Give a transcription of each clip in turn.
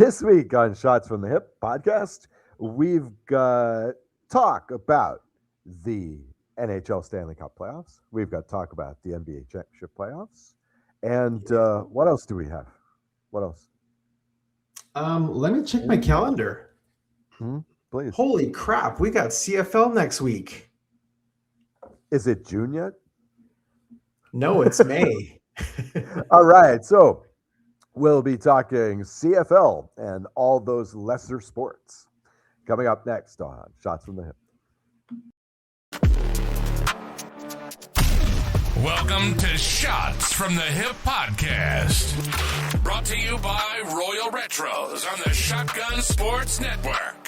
This week on Shots from the Hip podcast, we've got talk about the NHL Stanley Cup Playoffs. We've got talk about the NBA Championship Playoffs. And what else do we have? What else? Let me check my calendar. Please. Holy crap, we got CFL next week. Is it June yet? No, it's May. All right. So we'll be talking CFL and all those lesser sports. Coming up next on Shots from the Hip. Welcome to Shots from the Hip podcast. Brought to you by Royal Retros on the Shotgun Sports Network.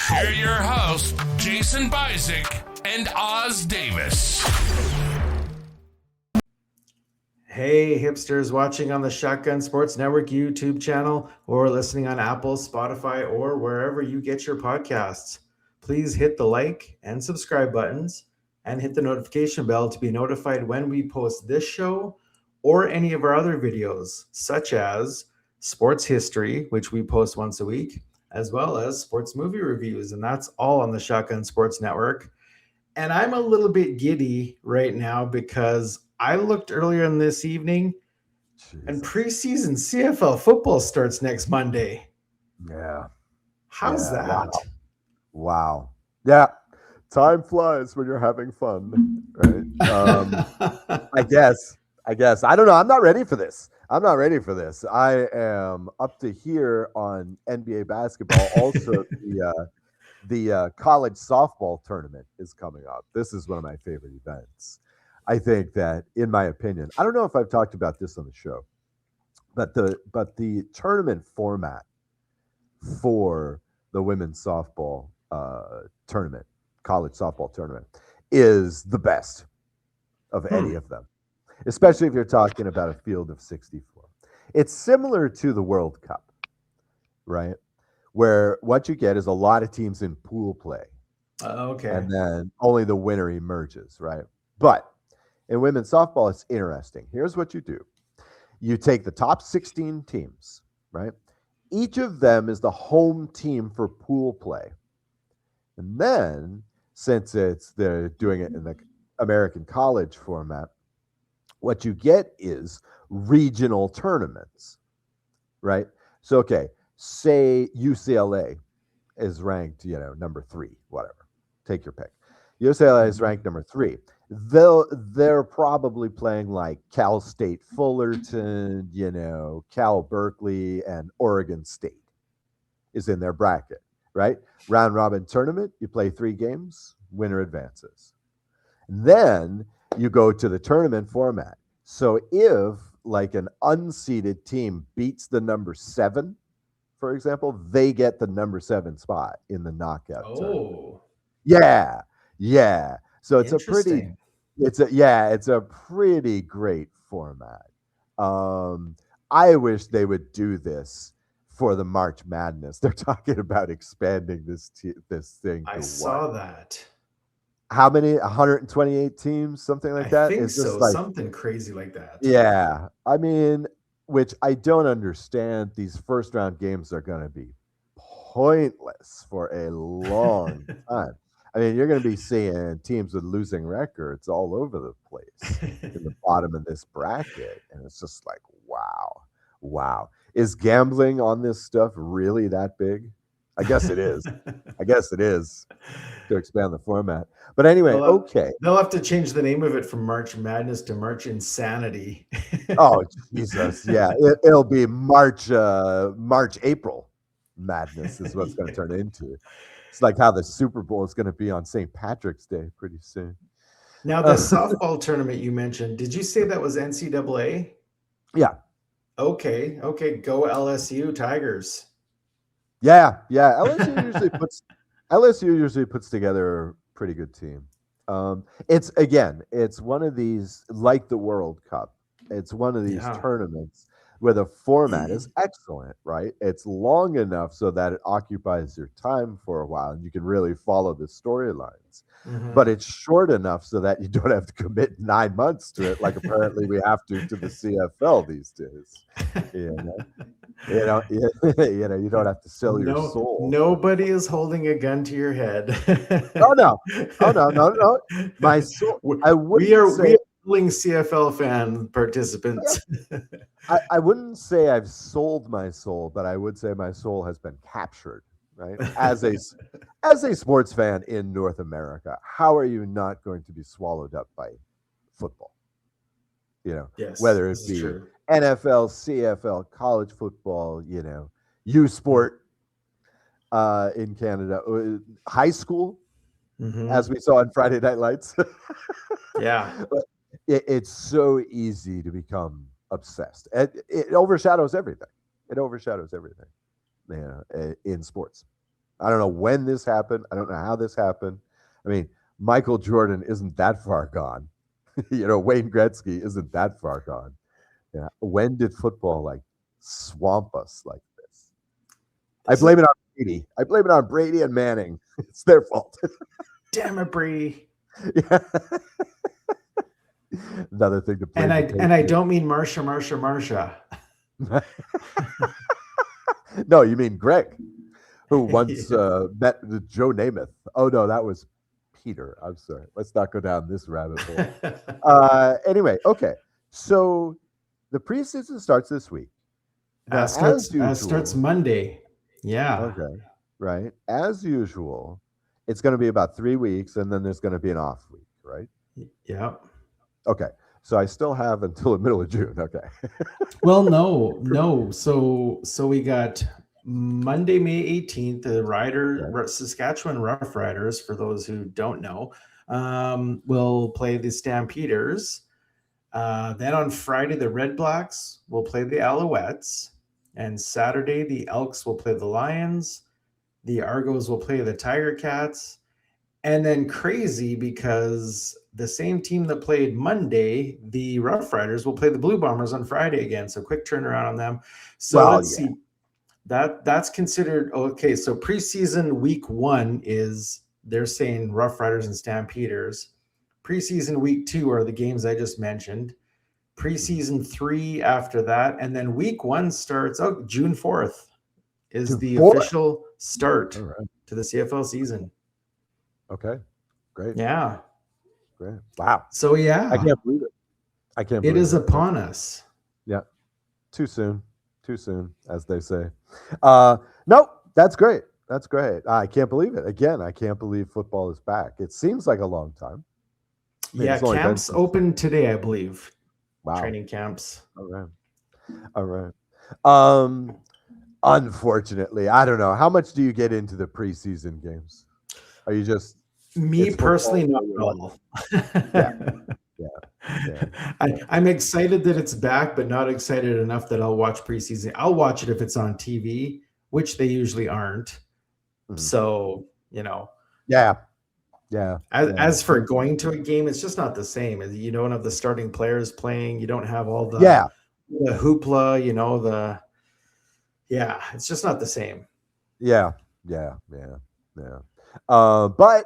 Here are your hosts, Jason Bizik and Oz Davis. Hey, hipsters watching on the Shotgun Sports Network YouTube channel or listening on Apple, Spotify, or wherever you get your podcasts. Please hit the like and subscribe buttons and hit the notification bell to be notified when we post this show or any of our other videos, such as sports history, which we post once a week, as well as sports movie reviews. And that's all on the Shotgun Sports Network. And I'm a little bit giddy right now because I looked earlier in this evening and preseason CFL football starts next Monday. Yeah. How's that? Wow. Yeah. Time flies when you're having fun, right? I guess. I don't know. I'm not ready for this. I am up to here on NBA basketball. Also, the college softball tournament is coming up. This is one of my favorite events. I think that, in my opinion, I don't know if I've talked about this on the show, but the tournament format for the women's softball tournament, college softball tournament, is the best of any of them, especially if you're talking about a field of 64. It's similar to the World Cup, right? Where what you get is a lot of teams in pool play. Okay. And then only the winner emerges, right? But in women's softball, it's interesting. Here's what you do. You take the top 16 teams, right? Each of them is the home team for pool play. And then, since they're doing it in the American college format, what you get is regional tournaments, right? So, okay, say UCLA is ranked, number 3, whatever. Take your pick. UCLA is ranked number 3. They're probably playing like Cal State Fullerton, Cal Berkeley, and Oregon State is in their bracket, right? Round robin tournament, you play 3 games, winner advances. Then you go to the tournament format. So if like an unseeded team beats the number 7, for example, they get the number 7 spot in the knockout tournament. Yeah. So it's a pretty great format. I wish they would do this for the March Madness. They're talking about expanding this thing. I saw that. How many? 128 teams, something like that. I think so. Something crazy like that. Yeah, I mean, which I don't understand. These first round games are going to be pointless for a long time. I mean, you're going to be seeing teams with losing records all over the place in the bottom of this bracket. And it's just like, wow. Is gambling on this stuff really that big? I guess it is. To expand the format. But anyway, okay. They'll have to change the name of it from March Madness to March Insanity. Oh, Jesus. Yeah, it'll be March, April Madness is what it's going to turn into. It's like how the Super Bowl is going to be on St. Patrick's Day pretty soon. Now, the softball tournament you mentioned, did you say that was NCAA? Yeah. Okay. Go LSU Tigers. Yeah. LSU usually puts together a pretty good team. It's one of these, like the World Cup. It's one of these tournaments where the format is excellent, right? It's long enough so that it occupies your time for a while and you can really follow the storylines. But it's short enough so that you don't have to commit 9 months to it, like apparently we have to the CFL these days. You don't have to sell your No, soul. nobody is holding a gun to your head. Oh no, no. My soul. I We wouldn't are say. willing CFL fan participants. I wouldn't say I've sold my soul, but I would say my soul has been captured. Right, as a sports fan in North America, how are you not going to be swallowed up by football? Yes, Whether this it is be true. NFL, CFL, college football, U Sport in Canada, high school, as we saw on Friday Night Lights. Yeah. It's so easy to become obsessed. It overshadows everything. It overshadows everything in sports. I don't know when this happened. I don't know how this happened. I mean, Michael Jordan isn't that far gone. Wayne Gretzky isn't that far gone. Yeah. When did football swamp us like this? I blame it on Brady. I blame it on Brady and Manning. It's their fault. Damn it, Brady. Yeah. Another thing to blame. And I don't mean Marsha. No, you mean Greg, who once met Joe Namath. Oh no, that was Peter. I'm sorry. Let's not go down this rabbit hole. Anyway, okay. So the preseason starts this week. Starts Monday. Yeah. Okay. Right. As usual, it's going to be about 3 weeks, and then there's going to be an off week, right? Yeah. Okay. So I still have until the middle of June. Okay. Well, no. So we got Monday, May 18th, the Saskatchewan Rough Riders, for those who don't know, will play the Stampeders. Then on Friday, the Red Blacks will play the Alouettes. And Saturday, the Elks will play the Lions. The Argos will play the Tiger Cats. And then crazy, because the same team that played Monday, the Rough Riders, will play the Blue Bombers on Friday again. So quick turnaround on them. So let's see. That's considered okay. So preseason week 1 is, they're saying Rough Riders and Stampeders. Preseason week 2 are the games I just mentioned. Preseason 3 after that, and then week 1 starts. June 4th is the official start to the CFL season. Okay, great. Yeah, great. Wow. So yeah, I can't believe it. It is upon us. Yeah, too soon, as they say. No, that's great. That's great. I can't believe it. Again, I can't believe football is back. It seems like a long time. Yeah, camps open today, I believe. Wow. Training camps. All right. Unfortunately, I don't know. How much do you get into the preseason games? Are you just me personally? Not at all. Yeah. I'm excited that it's back, but not excited enough that I'll watch preseason. I'll watch it if it's on TV, which they usually aren't. Mm-hmm. So, Yeah. As for going to a game, it's just not the same. You don't have the starting players playing. You don't have all the hoopla. It's just not the same. Yeah. But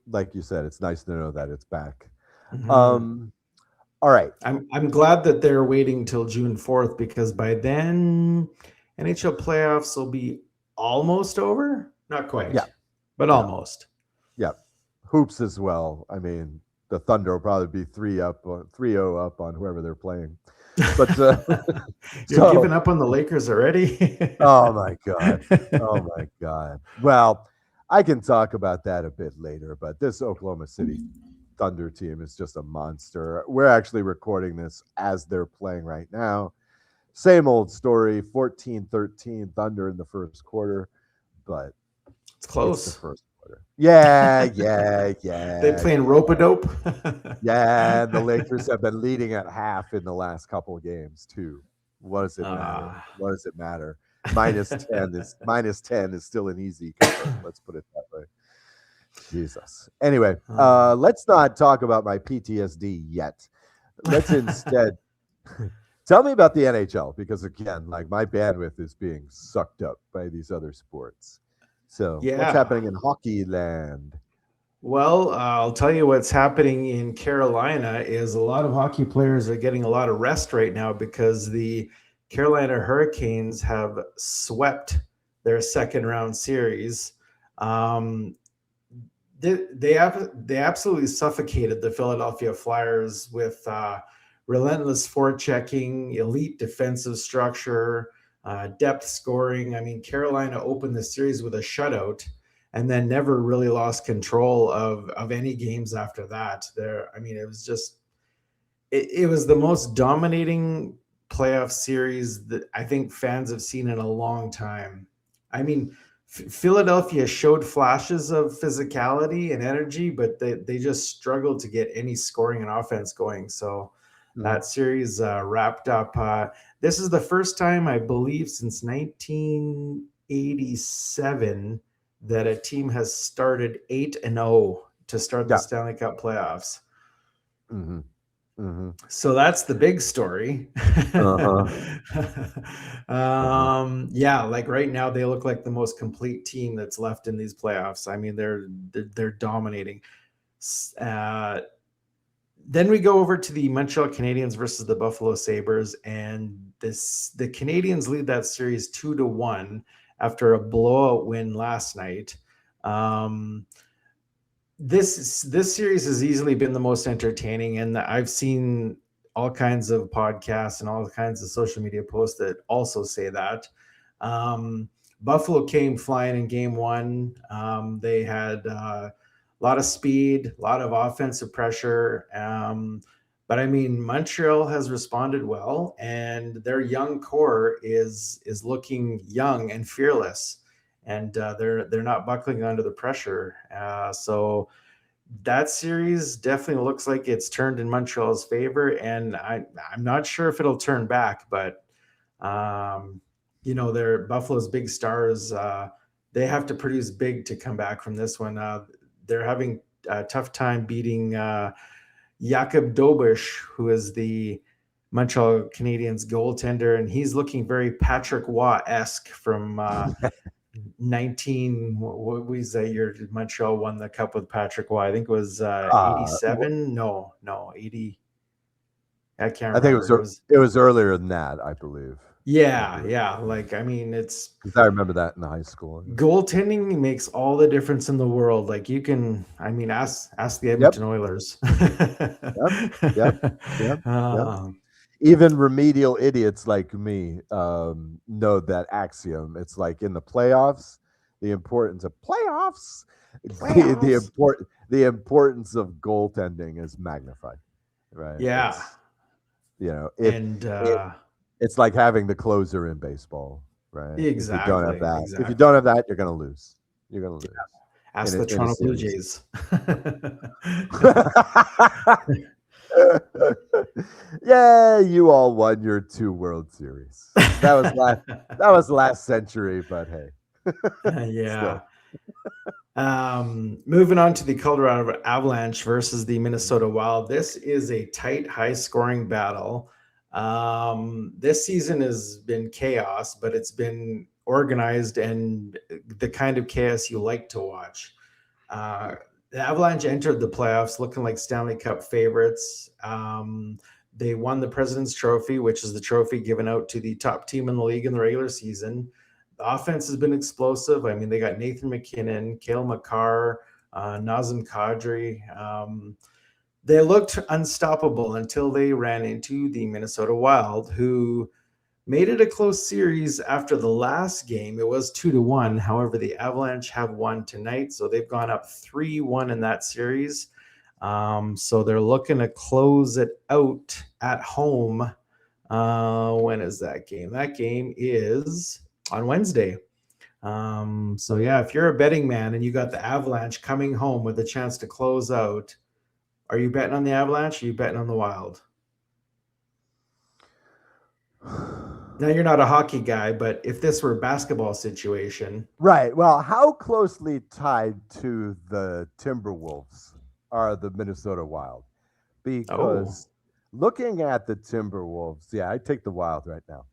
like you said, it's nice to know that it's back. Mm-hmm. All right. I'm glad that they're waiting till June 4th, because by then NHL playoffs will be almost over. Not quite. Yeah. But almost. Yeah. Hoops as well. I mean, the Thunder will probably be 3-0 up on whoever they're playing. But you're giving up on the Lakers already? Oh my God. Well, I can talk about that a bit later, but this Oklahoma City Thunder team is just a monster. We're actually recording this as they're playing right now. Same old story, 14-13 Thunder in the first quarter, but it's close. It's the first quarter. Yeah. They playing rope-a-dope? Yeah, the Lakers have been leading at half in the last couple of games too. What does it matter? Minus 10 is still an easy cover. Let's put it that way. Jesus. Anyway, let's not talk about my PTSD yet. Let's instead tell me about the NHL, because again, my bandwidth is being sucked up by these other sports. So what's happening in hockey land? Well, I'll tell you what's happening in Carolina is a lot of hockey players are getting a lot of rest right now, because the Carolina Hurricanes have swept their second round series. They absolutely suffocated the Philadelphia Flyers with relentless forechecking, elite defensive structure, depth scoring. I mean, Carolina opened the series with a shutout and then never really lost control of any games after that. It was just it was the most dominating playoff series that I think fans have seen in a long time. I mean, Philadelphia showed flashes of physicality and energy, but they just struggled to get any scoring and offense going. So that series wrapped up. This is the first time, I believe, since 1987 that a team has started 8-0 to start the Stanley Cup playoffs. Mm-hmm. Mm-hmm. So that's the big story. Yeah, like right now they look like the most complete team that's left in these playoffs. I mean, they're dominating. Then we go over to the Montreal Canadiens versus the Buffalo Sabres, and the Canadiens lead that series 2-1 after a blowout win last night. This series has easily been the most entertaining, and I've seen all kinds of podcasts and all kinds of social media posts that also say that. Buffalo came flying in game one. They had a lot of speed, a lot of offensive pressure. But I mean, Montreal has responded well, and their young core is looking young and fearless, and they're not buckling under the pressure. So that series definitely looks like it's turned in Montreal's favor, and I'm not sure if it'll turn back, but they're Buffalo's big stars. They have to produce big to come back from this one. They're having a tough time beating Jakob Dobush, who is the Montreal Canadiens goaltender, and he's looking very Patrick Waugh-esque from what was that year Montreal won the cup with Patrick Waugh? I think it was 87. No, 80. I can't remember. I think it was earlier than that, I believe. Yeah. Like, I mean, it's because I remember that in high school. Goaltending makes all the difference in the world. Like, you can, I mean, ask the Edmonton Oilers. Yep. Even remedial idiots like me know that axiom. It's like in the playoffs, the importance of playoffs. The importance of goaltending is magnified, right? Yeah. It's like having the closer in baseball, right? Exactly. If you don't have that, you're going to lose. You're going to lose. Ask the Toronto Blue Jays. Yeah, you all won your 2 World Series. That was last century, but hey. Yeah. Moving on to the Colorado Avalanche versus the Minnesota Wild. This is a tight, high-scoring battle. This season has been chaos, but it's been organized and the kind of chaos you like to watch. The Avalanche entered the playoffs looking like Stanley Cup favorites. They won the President's Trophy, which is the trophy given out to the top team in the league in the regular season. The offense has been explosive. I mean, they got Nathan McKinnon, Cale Makar, Nazem Kadri. They looked unstoppable until they ran into the Minnesota Wild, who made it a close series after the last game. It was 2-1. However, the Avalanche have won tonight, so they've gone up 3-1 in that series. So they're looking to close it out at home. When is that game? That game is on Wednesday. So yeah, if you're a betting man and you got the Avalanche coming home with a chance to close out, are you betting on the Avalanche or are you betting on the Wild? Now, you're not a hockey guy, but if this were a basketball situation. Right. Well, how closely tied to the Timberwolves are the Minnesota Wild? Because looking at the Timberwolves, yeah, I take the Wild right now.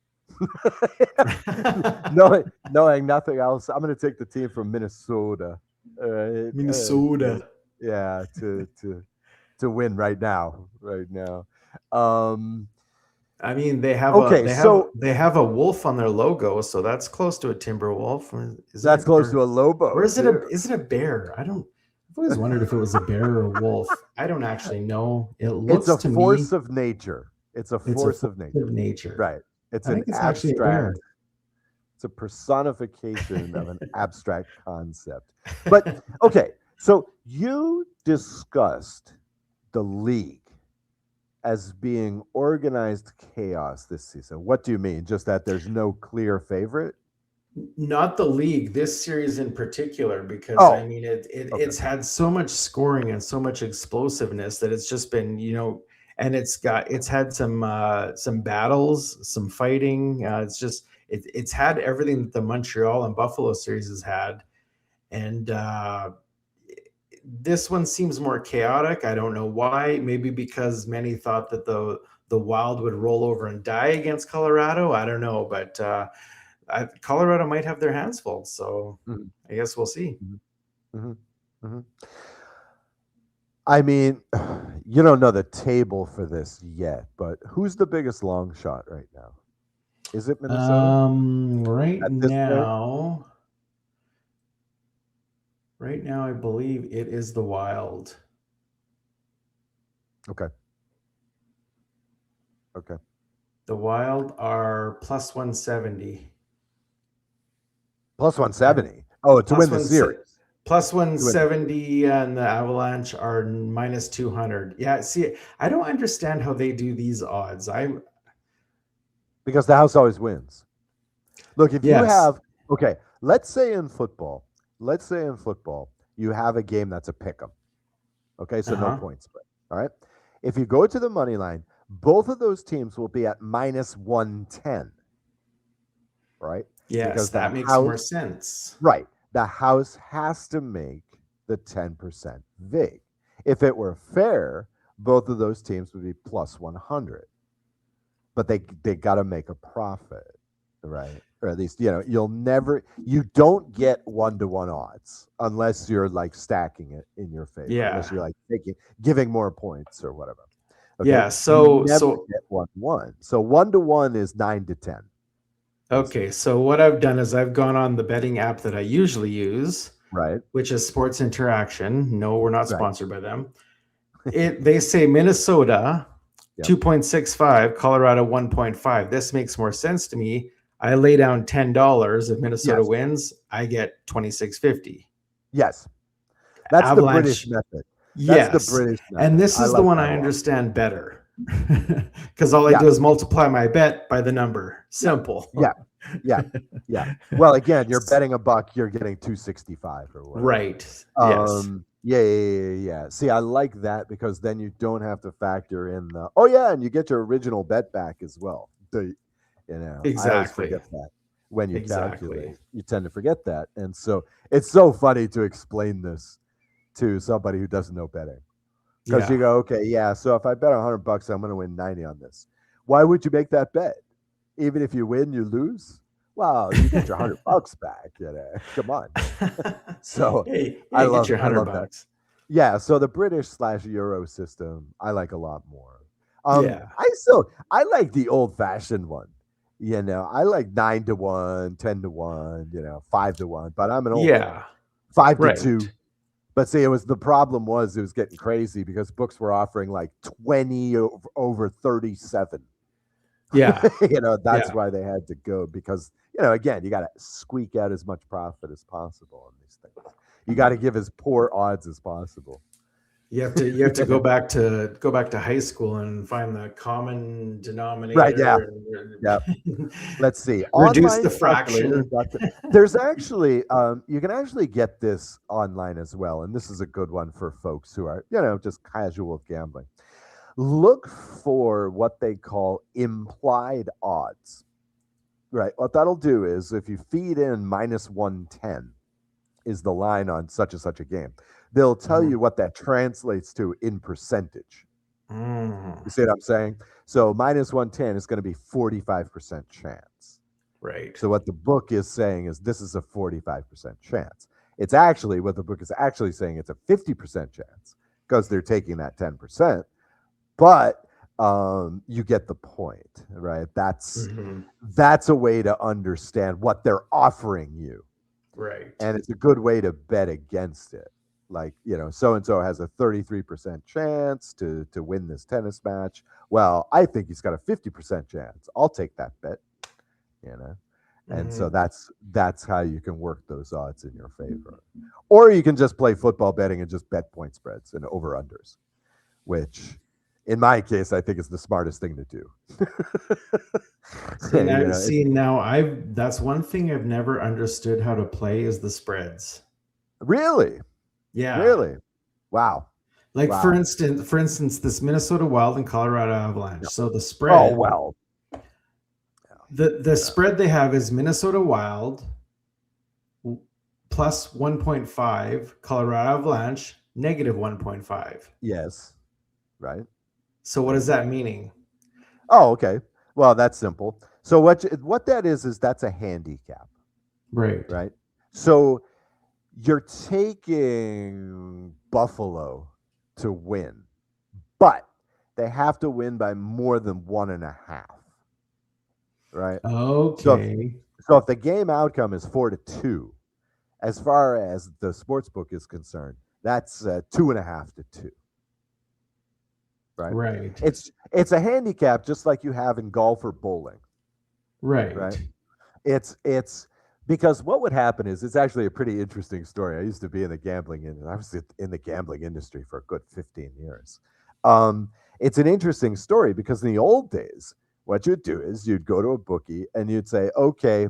knowing nothing else, I'm going to take the team from Minnesota. Minnesota. To win right now. I mean, they have Okay, so they have a wolf on their logo, so that's close to a timber wolf, isn't that's it? close to a Lobo Or is too. it a bear? I've always wondered if it was a bear or a wolf. I don't actually know. It It's looks a to me force of nature. It's a it's a force force of nature. of nature. Right. It's I an think it's actually a abstract. bear. It's a personification of an abstract concept. But okay, so you discussed the league as being organized chaos this season. What do you mean? Just that there's no clear favorite? Not the league, this series in particular, because I Oh, mean okay. it's had so much scoring and so much explosiveness that it's just been, and it's had some battles, some fighting. It's had everything that the Montreal and Buffalo series has had, and this one seems more chaotic. I don't know why. Maybe because many thought that the Wild would roll over and die against Colorado. I don't know, but Colorado might have their hands full, so Mhm, I guess we'll see. mhm, mhm, mhm. I mean, you don't know the table for this yet, but who's the biggest long shot right now? Is it Minnesota Right at this point? now, I believe it is the Wild. Okay. Okay. The Wild are plus 170. Plus And 170. Oh, to plus win the one series. plus To win the, 170, and the Avalanche are minus 200. Yeah, see, I don't understand how they do these odds. because the house always wins. Look, if you Yes. have, okay, let's say in football, you have a game that's a pick 'em. Okay, so no Uh-huh. point spread. All right. If you go to the money line, both of those teams will be at minus 110, right? Yes, Because the that makes more house, sense. right, the house has to make the 10% vig. If it were fair, both of those teams would be plus 100, but they got to make a profit, right? Or at least, you don't get 1-to-1 odds unless you're like stacking it in your favor, unless Yeah. you're like giving more points or whatever. Okay. Yeah, You so never get 1-to-1. So 1-to-1 is 9 to 10, okay, basically. so what I've done is I've gone on the betting app that I usually use, Right. which is Sports Interaction. No, we're not Right. sponsored by them. They say Minnesota Yep. 2.65, Colorado 1.5. This makes more sense to me. I lay down $10. If Minnesota Yes. wins, I get 26.50. Yes. That's the British Avalanche, method. That's the yes. British And method. this I is the like one that I a lot. understand better. Because all I Yeah. do is multiply my bet by the number. Yeah. Simple. Yeah. Yeah. Yeah. Well, again, you're betting a buck, you're getting 265 or whatever. Right. Yes. Yeah. See, I like that because then you don't have to factor in the, oh yeah, and you get your original bet back as well. I always Exactly. forget that when you Exactly. calculate. You tend to forget that. And so it's so funny to explain this to somebody who doesn't know betting. Because you Yeah. go, okay, yeah, so if I bet $100, I'm going to win 90 on this. Why would you make that bet? Even if you win, you lose. Well, you get your $100 back. Come on. So Hey, I get love, your I hundred love that. bucks. Yeah. So the British/Euro system, I like a lot more. Yeah. I like the old-fashioned one. I like 9-to-1, 10-to-1, 5-to-1. But I'm an old guy. Yeah. 5-to-2. Right. But see, it was getting crazy because books were offering like 20 over 37. Yeah. That's Yeah. why they had to go because, again, you got to squeak out as much profit as possible on these things. You got to give as poor odds as possible. You have to go back to high school and find the common denominator. Right. Yeah. And Yeah. Let's see. reduce Online the calculator. fraction. There's actually, you can actually get this online as well. And this is a good one for folks who are, just casual gambling. Look for what they call implied odds. Right. What that'll do is if you feed in minus 110 is the line on such and such a game, they'll tell you what that translates to in percentage. You see what I'm saying? So minus 110 is going to be 45% chance. Right. So what the book is saying is this is a 45% chance. It's actually what the book is actually saying. It's a 50% chance because they're taking that 10%. But you get the point, right? Mhm. That's a way to understand what they're offering you, Right. and it's a good way to bet against it. Like, so and so has a 33% chance to win this tennis match. Well, I think he's got a 50% chance. I'll take that bet, you know. And so Mhm. that's how you can work those odds in your favor. Or you can just play football betting and just bet point spreads and over unders, which in my case I think is the smartest thing to do. See now, It's that's one thing I've never understood how to play is the spreads. really, Yeah. really, wow, Like wow. for instance, this Minnesota Wild and Colorado Yeah. Avalanche. So the Oh spread, well, the yeah. spread they have is Minnesota Wild plus 1.5, Colorado Avalanche negative 1.5. Yes, right, So what right. is that meaning? Oh, okay. Well, that's simple. So what that is that's a handicap, Right. right? So you're taking Buffalo to win, but they have to win by more than 1.5, right? So if, Okay. so if the game outcome is 4-2, as far as the sports book is concerned, that's 2.5 to 2, right? Right. It's a handicap just like you have in golf or bowling, right? Right. It's because what would happen is it's actually a pretty interesting story. I used to be in the I was in the gambling industry for a good 15 years. It's an interesting story because in the old days, what you'd do is you'd go to a bookie and you'd say, okay,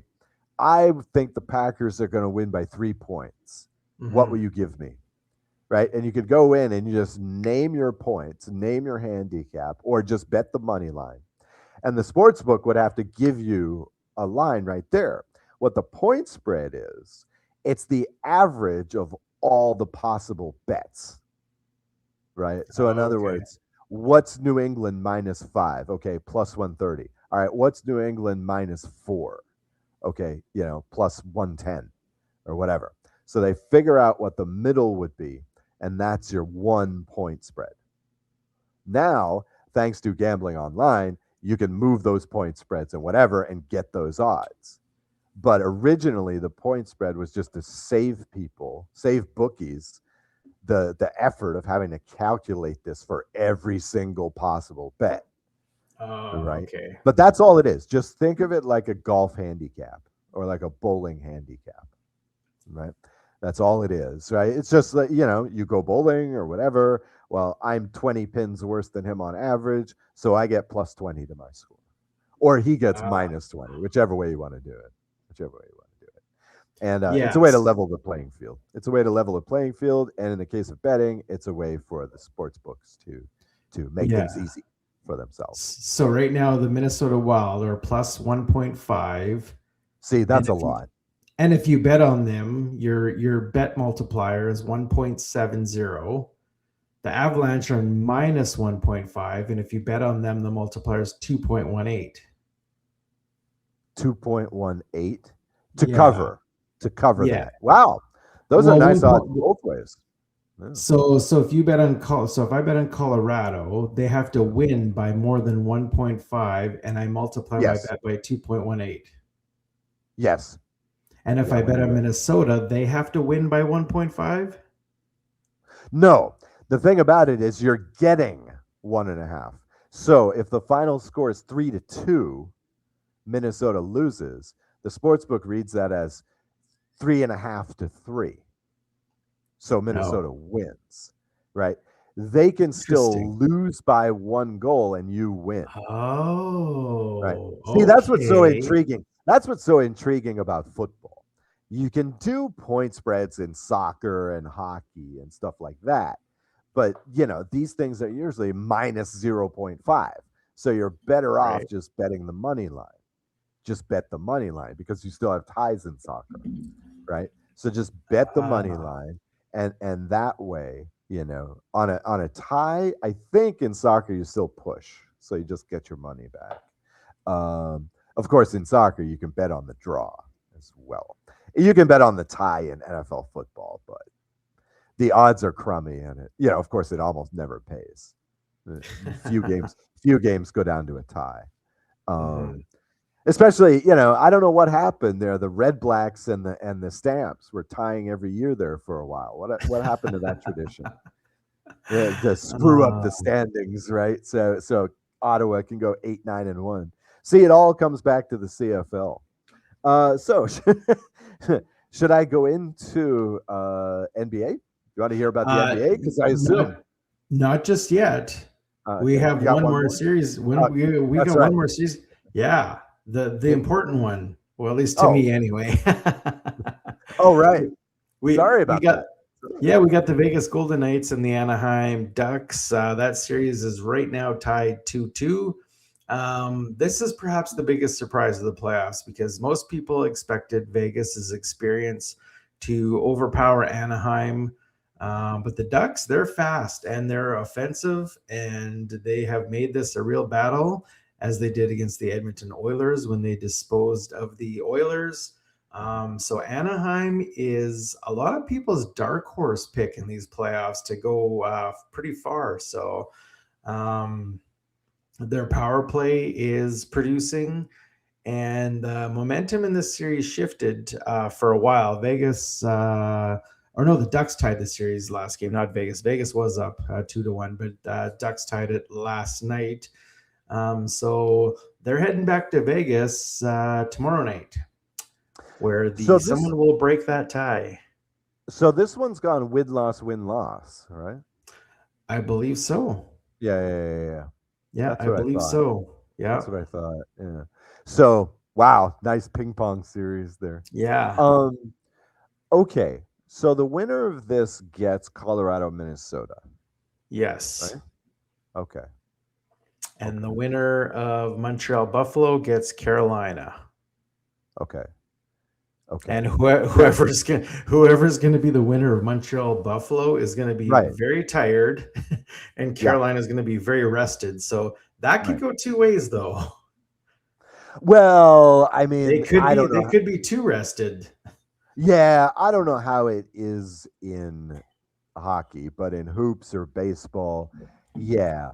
I think the Packers are going to win by 3 points. What will Mhm. you give me? Right. And you could go in and you just name your points, name your handicap, or just bet the money line. And the sports book would have to give you a line right there. What the point spread is, it's the average of all the possible bets, right? So, in other Okay. words, what's New England -5? Okay, plus 130. All right, what's New England -4? Okay, plus 110 or whatever. So they figure out what the middle would be, and that's your 1 point spread. Now, thanks to gambling online, you can move those point spreads and whatever and get those odds. But originally, the point spread was just to save people, save bookies the effort of having to calculate this for every single possible bet, Oh, right? okay. But that's all it is. Just think of it like a golf handicap or like a bowling handicap, right? That's all it is, right? It's just that, you go bowling or whatever. Well, I'm 20 pins worse than him on average, so I get plus 20 to my score. Or he gets Uh, minus 20, whichever way you want to do it. Whichever way you want to do it. And it's a way to yes. level the playing field. It's a way to level the playing field. And in the case of betting, it's a way for the sports books to make things Yeah. easy for themselves. So right now the Minnesota Wild are plus 1.5, See, and that's a if you lot. and if you bet on them, your bet multiplier is 1.70. The Avalanche are minus 1.5, and if you bet on them, the multiplier is 2.18. 2.18 to Yeah. cover to cover Yeah. that. Wow. Those are Well, nice one odds point. both ways. Yeah. So if you bet on so if I bet on Colorado, they have to win by more than 1.5, and I multiply my Yes. bet by 2.18. Yes. And if Yeah, I when bet you on Minnesota, they have to win by 1.5. No, the thing about it is you're getting 1.5. So if the final score is 3-2, Minnesota loses. The sports book reads that as 3.5 to 3. So No. Minnesota wins, right? They can Interesting. still lose by 1 goal and you win, right? Oh, See, that's what's so okay. intriguing. That's what's so intriguing about football. You can do point spreads in soccer and hockey and stuff like that. But, these things are usually minus 0.5. So you're better off Right. just betting the money line. Just bet the money line because you still have ties in soccer, right? So just bet the money Ah, line, and that way, on a tie, I think in soccer you still push, so you just get your money back. Of course, in soccer you can bet on the draw as well. You can bet on the tie in NFL football, but the odds are crummy, and of course, it almost never pays. Few games go down to a tie. Especially, I don't know what happened there. The Red Blacks and the Stamps were tying every year there for a while. What happened to that tradition? To screw up the standings, right? So Ottawa can go 8-9-1. See, it all comes back to the CFL. So should I go into NBA? You want to hear about the NBA? Because I assume not just yet. We have one more series. We got one more series. Yeah, the important one. Well, at least to me, anyway. Oh, right. Sorry about that. Yeah, we got the Vegas Golden Knights and the Anaheim Ducks. That series is right now tied 2-2. This is perhaps the biggest surprise of the playoffs because most people expected Vegas's experience to overpower Anaheim. But the Ducks, they're fast and they're offensive, and they have made this a real battle as they did against the Edmonton Oilers when they disposed of the Oilers. So Anaheim is a lot of people's dark horse pick in these playoffs to go pretty far. So their power play is producing, and momentum in this series shifted for a while. The Ducks tied the series last game, not Vegas. Vegas was up 2-1, but Ducks tied it last night. So they're heading back to Vegas tomorrow night, where someone will break that tie. So this one's gone win-loss, win-loss, right? I believe so. Yeah. Yeah, I believe so. Yeah. That's what I thought. Yeah. So, wow, nice ping pong series there. Yeah. Okay. So the winner of this gets Colorado, Minnesota. Yes. Right? Okay. And the winner of Montreal, Buffalo gets Carolina. Okay. And whoever's going to be the winner of Montreal, Buffalo is going to be very tired, and Carolina is going to be very rested. So that could go two ways, though. Well, I mean, they could be too rested. Yeah, I don't know how it is in hockey, but in hoops or baseball, yeah.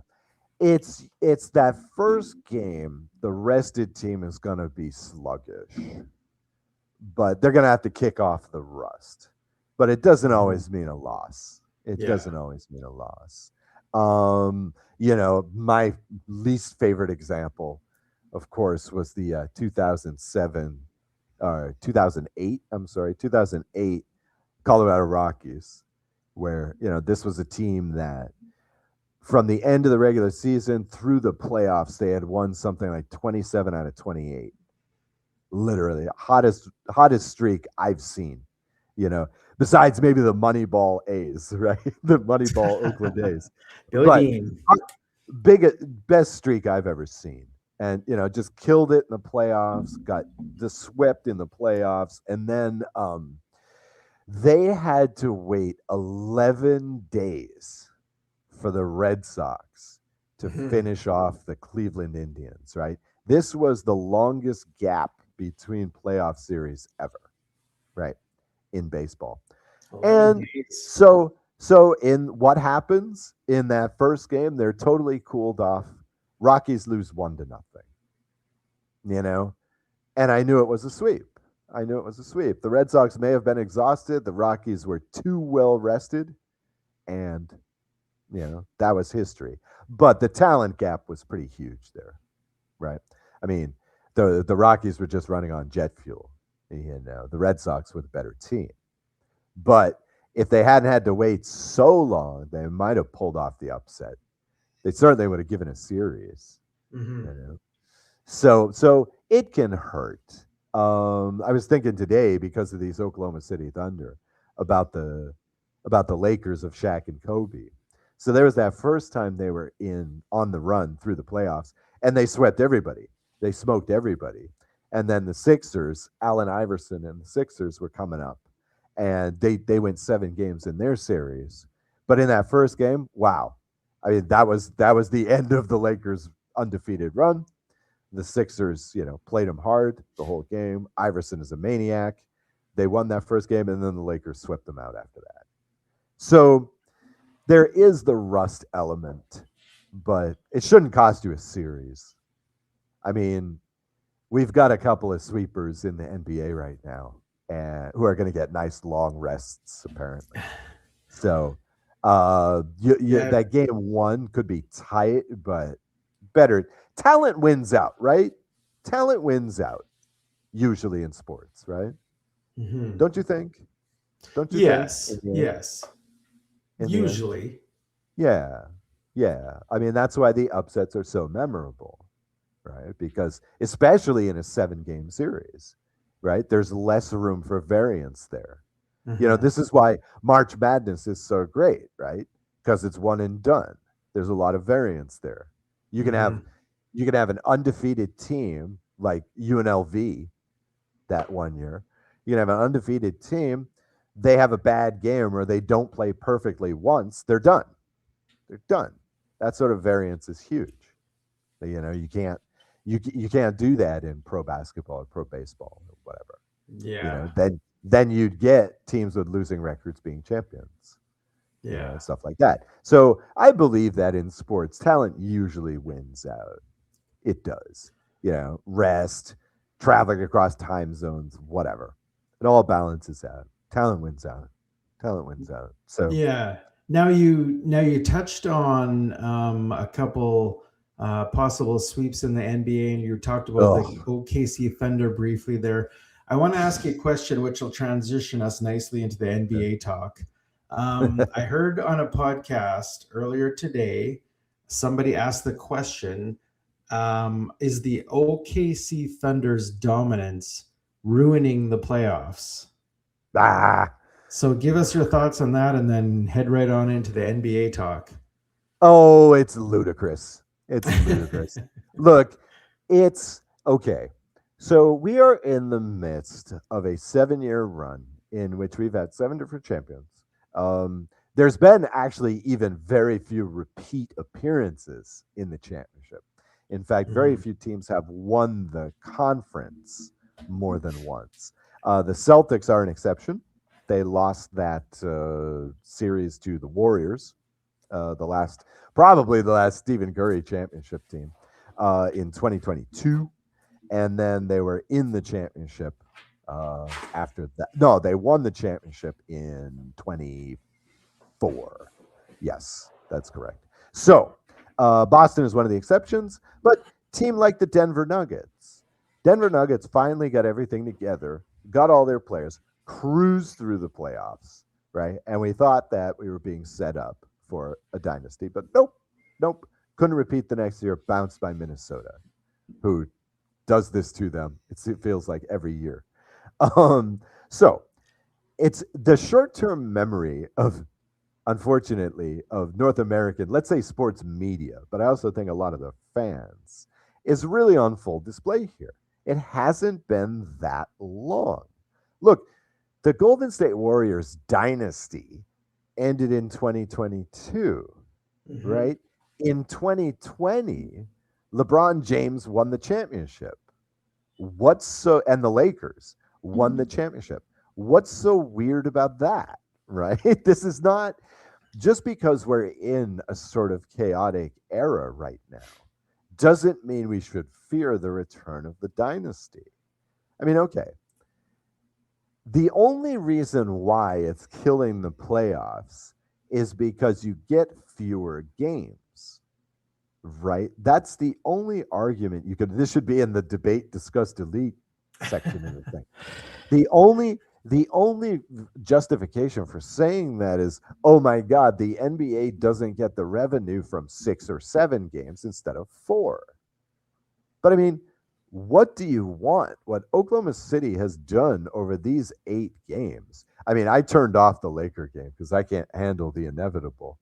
It's that first game, the rested team is going to be sluggish. But they're going to have to kick off the rust. But it doesn't always mean a loss. Doesn't always mean a loss. My least favorite example, of course, was the 2008 Colorado Rockies, where, this was a team that from the end of the regular season through the playoffs, they had won something like 27 out of 28. Literally hottest streak I've seen, besides maybe the Moneyball A's, right? The Moneyball Oakland A's. Best streak I've ever seen. And, just killed it in the playoffs, got swept in the playoffs. And then they had to wait 11 days for the Red Sox to finish off the Cleveland Indians, right? This was the longest gap between playoff series ever, right, in baseball. And so in what happens in that first game, they're totally cooled off. Rockies lose 1-0, and I knew it was a sweep. The Red Sox may have been exhausted. The Rockies were too well rested, and, that was history. But the talent gap was pretty huge there, right? I mean, the Rockies were just running on jet fuel. The Red Sox were the better team. But if they hadn't had to wait so long, they might have pulled off the upset. They certainly would have given a series. So it can hurt. I was thinking today, because of these Oklahoma City Thunder, about the Lakers of Shaq and Kobe. So there was that first time they were on the run through the playoffs, and they swept everybody. They smoked everybody. And then the Sixers, Allen Iverson and the Sixers were coming up, and they went 7 games in their series. But in that first game, wow. I mean, that was the end of the Lakers' undefeated run. The Sixers, played them hard the whole game. Iverson is a maniac. They won that first game, and then the Lakers swept them out after that. So there is the rust element but it shouldn't cost you a series. I mean, we've got a couple of sweepers in the NBA right now, and who are going to get nice long rests apparently. So, Yeah. that game one could be tight, but better talent wins out, right? Talent wins out usually in sports, right? Mhm. Don't you think? Don't you think Yes. in the end? Yes. In the end, Usually. yeah, yeah. I mean, that's why the upsets are so memorable, right? Because especially in a 7 game series, right? There's less room for variance there. Mhm. This is why March Madness is so great, right? Because it's one and done. There's a lot of variance there. You can have Mhm. you can have an undefeated team like UNLV that one year. You can have an undefeated team. They have a bad game or they don't play perfectly once. They're done. They're done. That sort of variance is huge. You can't do that in pro basketball or pro baseball or whatever. Yeah. Then you'd get teams with losing records being champions, Yeah. and stuff like that. So I believe that in sports, talent usually wins out. It does. Rest, traveling across time zones, whatever. It all balances out. Talent wins out. Talent wins out. So, Yeah. Now you touched on a couple possible sweeps in the NBA, and you talked about the oh, OKC Thunder briefly there. I want to ask you a question, which will transition us nicely into the NBA talk. I heard on a podcast earlier today, somebody asked the question: Is the OKC Thunder's dominance ruining the playoffs? ah, So give us your thoughts on that and then head right on into the NBA talk. oh, it's ludicrous. It's ludicrous. Look, it's okay. So we are in the midst of a 7-year run in which we've had 7 different champions. There's been actually even very few repeat appearances in the championship. In fact, very Mhm. few teams have won the conference more than once. The Celtics are an exception. They lost that series to the Warriors, probably the last Stephen Curry championship team, in 2022, and then they were in the championship after that. No, they won the championship in 24. Yes, that's correct. So Boston is one of the exceptions, but team like the Denver Nuggets finally got everything together, got all their players, cruised through the playoffs, right? And we thought that we were being set up for a dynasty, but nope, nope. Couldn't repeat the next year, bounced by Minnesota, who does this to them. It feels like every year. Um, so it's the short-term memory of, unfortunately, of North American, let's say sports media, but I also think a lot of the fans is really on full display here. It hasn't been that long. Look, the Golden State Warriors dynasty ended in 2022, Mhm. right? In 2020, LeBron James won the championship. And the Lakers won the championship. What's so weird about that, right? This is not just because we're in a sort of chaotic era right now, doesn't mean we should fear the return of the dynasty. I mean, okay, the only reason why it's killing the playoffs is because you get fewer games, right? That's the only argument you could. This should be in the debate, discuss, delete section of the thing. The only justification for saying that is, oh my God, the NBA doesn't get the revenue from 6 or 7 games instead of 4. But I mean, what do you want? What Oklahoma City has done over these 8 games? I mean, I turned off the Laker game because I can't handle the inevitable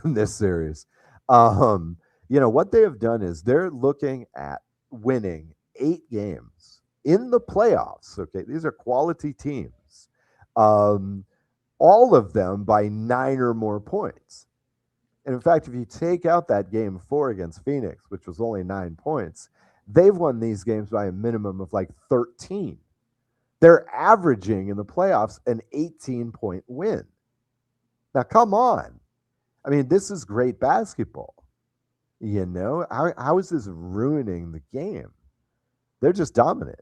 in this series. Um, what they have done is they're looking at winning 8 games in the playoffs. Okay, these are quality teams. Um, all of them by 9 or more points. And in fact, if you take out that game 4 against Phoenix, which was only 9 points, they've won these games by a minimum of like 13. They're averaging in the playoffs an 18-point win. Now, come on. I mean, this is great basketball. How is this ruining the game? They're just dominant.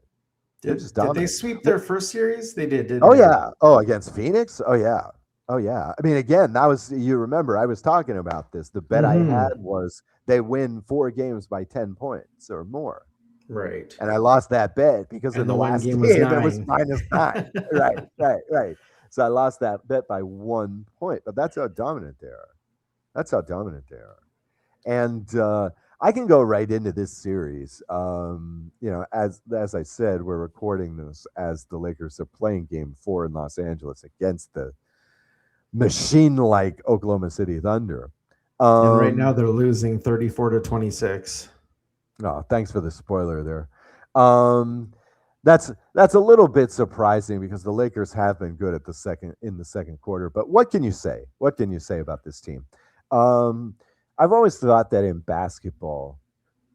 Did they sweep their first series? They did, didn't Oh they? yeah. Oh, against Phoenix? Oh yeah. Oh yeah. I mean, again, you remember I was talking about this. The bet I had was they win 4 games by 10 points or more. Right. And I lost that bet because in And the the one last game game was it was 9. -9. Right. So I lost that bet by 1 point. But that's how dominant they are. And I can go right into this series. As I said, we're recording this as the Lakers are playing Game 4 in Los Angeles against the machine-like Oklahoma City Thunder. And right now they're losing 34-26. Oh, thanks for the spoiler there. That's a little bit surprising because the Lakers have been good in the second quarter. But what can you say? What can you say about this team? I've always thought that in basketball,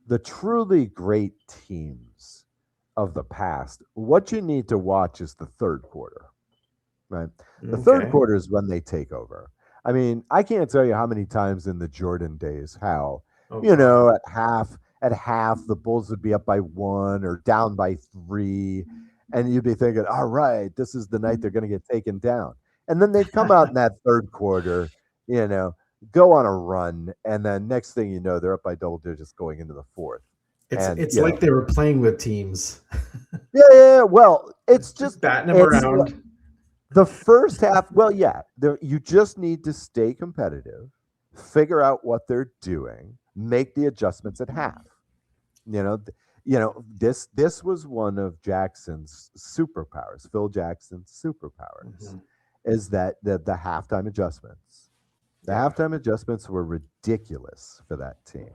the truly great teams of the past, what you need to watch is the third quarter, right? The third quarter is when they take over. I mean, I can't tell you how many times in the Jordan days at half the Bulls would be up by 1 or down by 3, and you'd be thinking, all right, this is the night they're going to get taken down. And then they'd come out in that third quarter, go on a run, and then next thing you know, they're up by double digits going into the fourth. It's like they were playing with teams. Yeah. Well, it's just batting them around. The first half. Well, yeah, you just need to stay competitive, figure out what they're doing, make the adjustments at half. This was one of Jackson's superpowers. Phil Jackson's superpowers is that the halftime adjustments. The halftime adjustments were ridiculous for that team.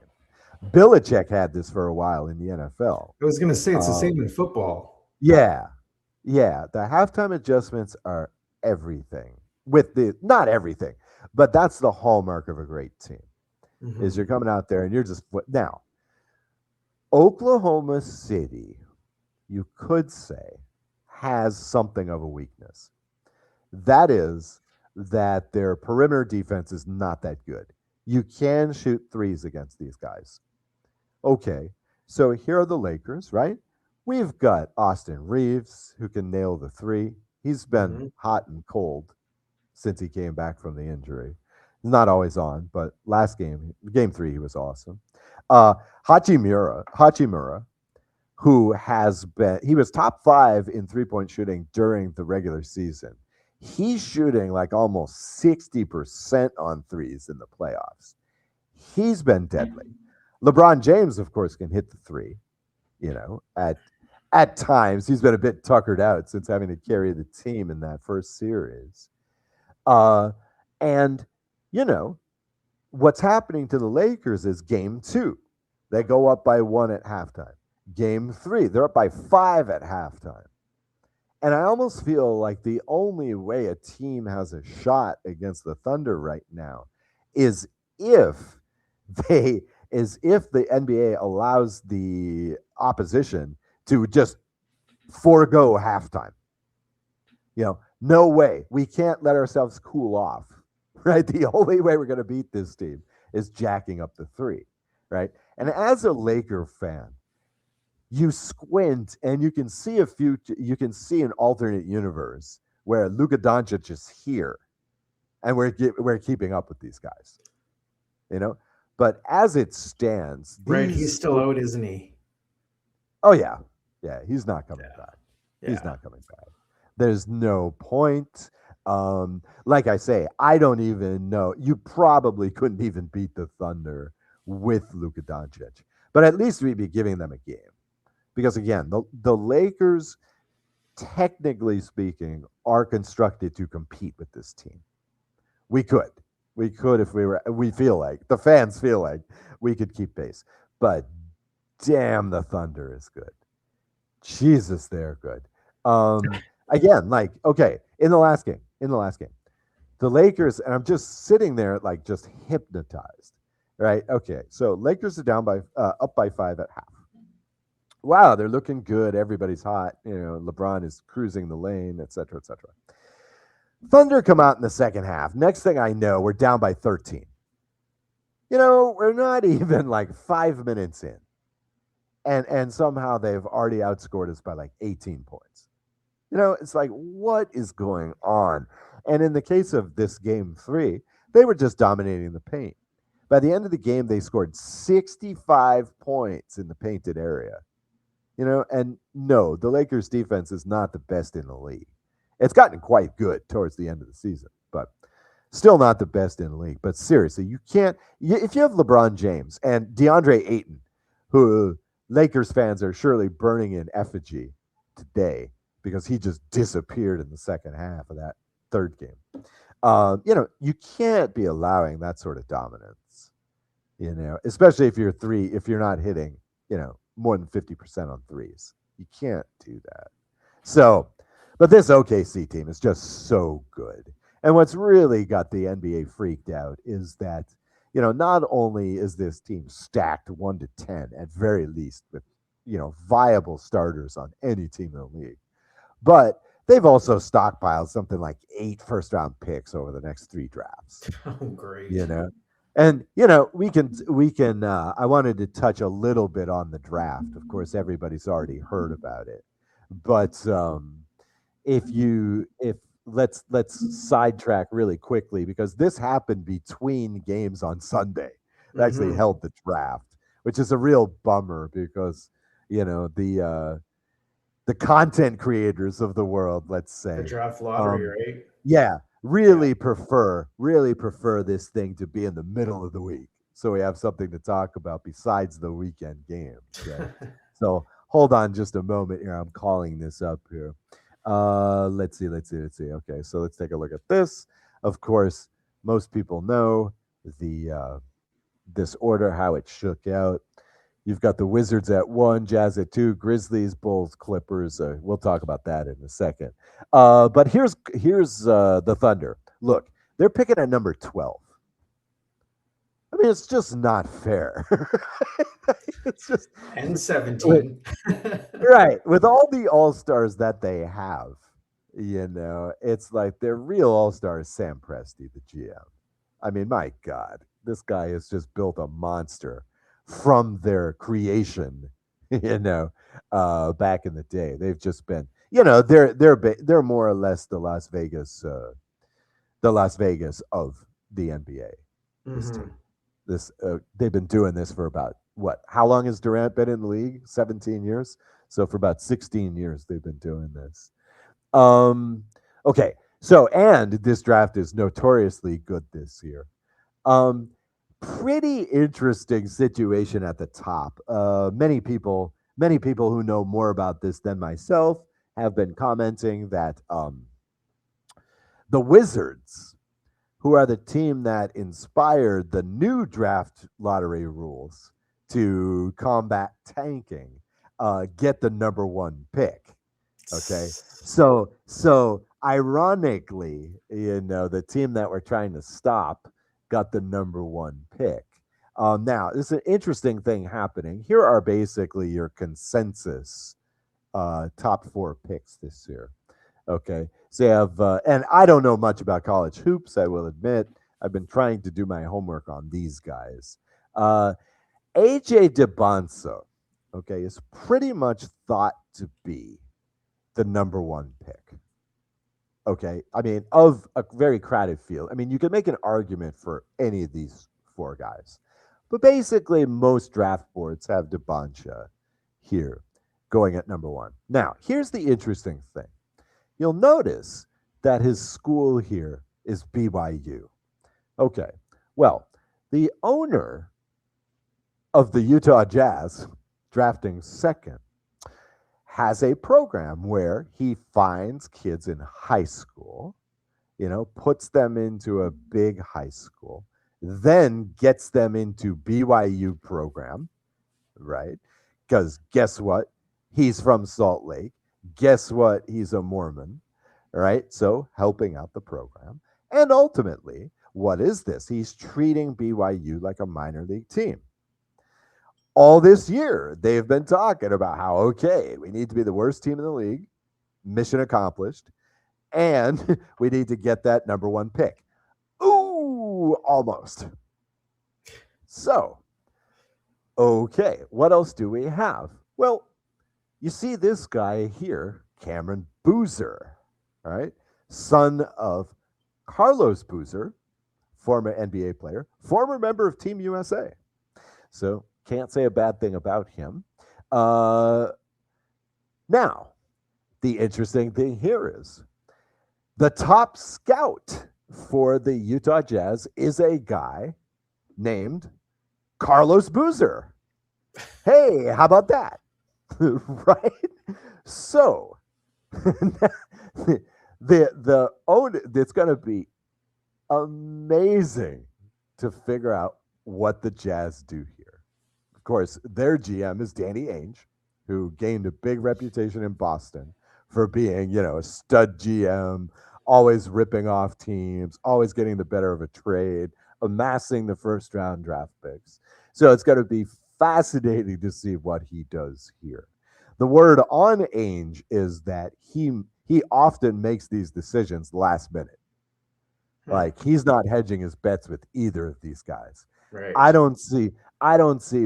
Belichick had this for a while in the NFL. I was going to say it's the same in football. Yeah. The halftime adjustments are everything. Not everything, but that's the hallmark of a great team. Is you're coming out there and you're just now. Oklahoma City, you could say, has something of a weakness. That is that their perimeter defense is not that good. You can shoot threes against these guys. Okay, so here are the Lakers, right? We've got Austin Reeves, who can nail the three. He's been hot and cold since he came back from the injury. He's not always on, but last game 3, he was awesome. Hachimura, who he was top 5 in three-point shooting during the regular season. He's shooting like almost 60% on threes in the playoffs. He's been deadly. LeBron James, of course, can hit the three. At times he's been a bit tuckered out since having to carry the team in that first series. And what's happening to the Lakers is game 2. They go up by 1 at halftime. Game 3, they're up by 5 at halftime. And I almost feel like the only way a team has a shot against the Thunder right now is if the NBA allows the opposition to just forego halftime. No way. We can't let ourselves cool off, right? The only way we're going to beat this team is jacking up the three, right? And as a Laker fan, you squint and you can see an alternate universe where Luka Doncic is here and we're keeping up with these guys, but as it stands, he's still out, isn't he? Oh yeah, he's not coming back. He's not coming back. There's no point. Like I say, I don't even know. You probably couldn't even beat the Thunder with Luka Doncic, but at least we'd be giving them a game. Because again, the Lakers, technically speaking, are constructed to compete with this team. We could if the fans feel like we could keep pace. But damn, the Thunder is good. Jesus, they're good. Again, in the last game, the Lakers, and I'm just sitting there like just hypnotized, right? Okay, so Lakers are up by 5 at half. Wow, they're looking good. Everybody's hot. LeBron is cruising the lane, et cetera, et cetera. Thunder come out in the second half. Next thing I know, we're down by 13. we're not even like 5 minutes in. And somehow they've already outscored us by like 18 points. It's like, what is going on? And in the case of this game 3, they were just dominating the paint. By the end of the game, they scored 65 points in the painted area. And no, the Lakers defense is not the best in the league. It's gotten quite good towards the end of the season, but still not the best in the league. But seriously, you can't, if you have LeBron James and DeAndre Ayton, who Lakers fans are surely burning in effigy today because he just disappeared in the second half of that third game. You can't be allowing that sort of dominance, especially if you're not hitting, more than 50% on threes. You can't do that. So, but this OKC team is just so good. And what's really got the NBA freaked out is that, not only is this team stacked 1 to 10 at very least with, viable starters on any team in the league, but they've also stockpiled something like 8 first-round picks over the next 3 drafts. Oh, great. And we can. I wanted to touch a little bit on the draft. Of course, everybody's already heard about it, but let's sidetrack really quickly because this happened between games on Sunday. They actually held the draft, which is a real bummer because the content creators of the world, let's say, the draft lottery, right? Yeah, really prefer this thing to be in the middle of the week, so we have something to talk about besides the weekend games. Right? So hold on just a moment here. I'm calling this up here. Let's see. Okay, so let's take a look at this. Of course, most people know this order, how it shook out. You've got the Wizards at 1, Jazz at 2, Grizzlies, Bulls, Clippers. We'll talk about that in a second. But here's the Thunder. Look, they're picking at number 12. I mean, it's just not fair. It's just and 17. Right. With all the all-stars that they have, it's like their real all-star is Sam Presti, the GM. I mean, my God, this guy has just built a monster from their creation, back in the day. They've just been, they're more or less the Las Vegas of the NBA. They've been doing this for about what? How long has Durant been in the league? 17 years. So for about 16 years, they've been doing this. Okay. So, and this draft is notoriously good this year. Pretty interesting situation at the top. Many people who know more about this than myself have been commenting that the Wizards, who are the team that inspired the new draft lottery rules to combat tanking, get the number 1 pick. Okay, so ironically, the team that we're trying to stop got the number 1 pick. Now, this is an interesting thing happening. Here are basically your consensus top 4 picks this year. Okay, so you have, and I don't know much about college hoops, I will admit. I've been trying to do my homework on these guys. AJ DeBonso, okay, is pretty much thought to be the number 1 pick. Okay, I mean, of a very crowded field. I mean, you could make an argument for any of these 4 guys, but basically most draft boards have DeBonsa here going at number 1. Now, here's the interesting thing. You'll notice that his school here is BYU. Okay, well, the owner of the Utah Jazz, drafting second, has a program where he finds kids in high school, puts them into a big high school, then gets them into BYU program, right? Because guess what? He's from Salt Lake. Guess what? He's a Mormon, right? So helping out the program. And ultimately, what is this? He's treating BYU like a minor league team. All this year, they've been talking about how, okay, we need to be the worst team in the league, mission accomplished, and we need to get that number 1 pick. Ooh, almost. So, okay, what else do we have? Well, you see this guy here, Cameron Boozer, all right, son of Carlos Boozer, former NBA player, former member of Team USA. So can't say a bad thing about him. Now, the interesting thing here is the top scout for the Utah Jazz is a guy named Carlos Boozer. Hey, how about that? Right? So it's going to be amazing to figure out what the Jazz do here. Of course, their GM is Danny Ainge, who gained a big reputation in Boston for being, a stud GM, always ripping off teams, always getting the better of a trade, amassing the first round draft picks. So it's going to be fascinating to see what he does here. The word on Ainge is that he often makes these decisions last minute. Like, he's not hedging his bets with either of these guys. Right. I don't see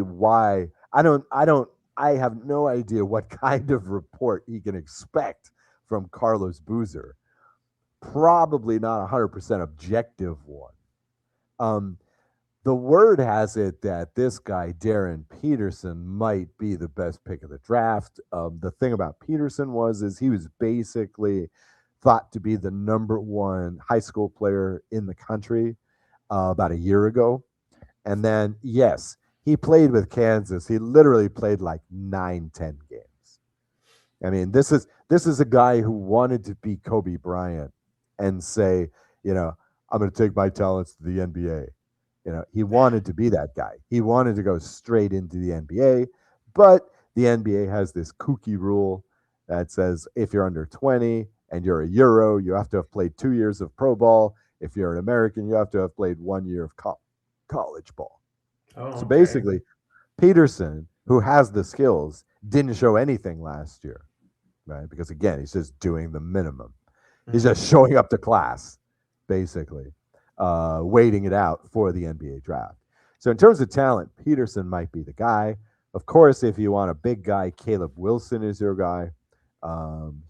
why. I have no idea what kind of report he can expect from Carlos Boozer. Probably not 100% objective one. The word has it that this guy, Darren Peterson, might be the best pick of the draft. The thing about Peterson is he was basically thought to be the number one high school player in the country about a year ago. And then, yes, he played with Kansas. He literally played like 9-10 games. I mean, this is a guy who wanted to be Kobe Bryant and say, I'm going to take my talents to the NBA. He wanted to be that guy. He wanted to go straight into the NBA, but the NBA has this kooky rule that says if you're under 20 and you're a Euro, you have to have played 2 years of pro ball. If you're an American, you have to have played 1 year of college ball. So basically, Peterson, who has the skills, didn't show anything last year, right? Because again, he's just doing the minimum. He's just showing up to class, basically, waiting it out for the NBA draft. So in terms of talent, Peterson might be the guy. Of course, if you want a big guy, Caleb Wilson is your guy.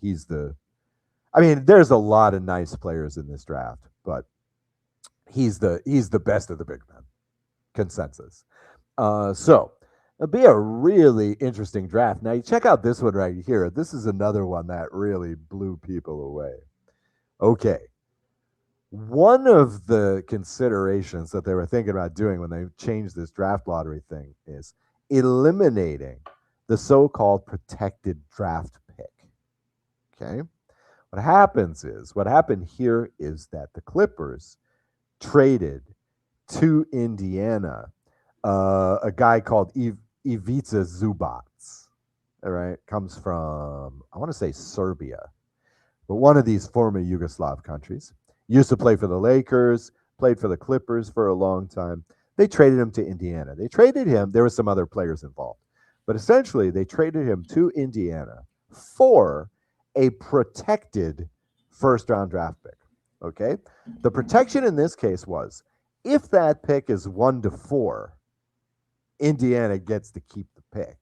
There's a lot of nice players in this draft, but he's the best of the big men. Consensus. So it'll be a really interesting draft. Now you check out this one right here. This is another one that really blew people away. Okay. One of the considerations that they were thinking about doing when they changed this draft lottery thing is eliminating the so-called protected draft pick. Okay. What happened here is that the Clippers traded to Indiana a guy called Ivica Zubac. All right, comes from, I want to say, Serbia, but one of these former Yugoslav countries. Used to play for the Lakers, played for the Clippers for a long time. They traded him to Indiana. There were some other players involved, but essentially they traded him to Indiana for a protected first-round draft pick. Okay, the protection in this case was, if that pick is 1-4, Indiana gets to keep the pick,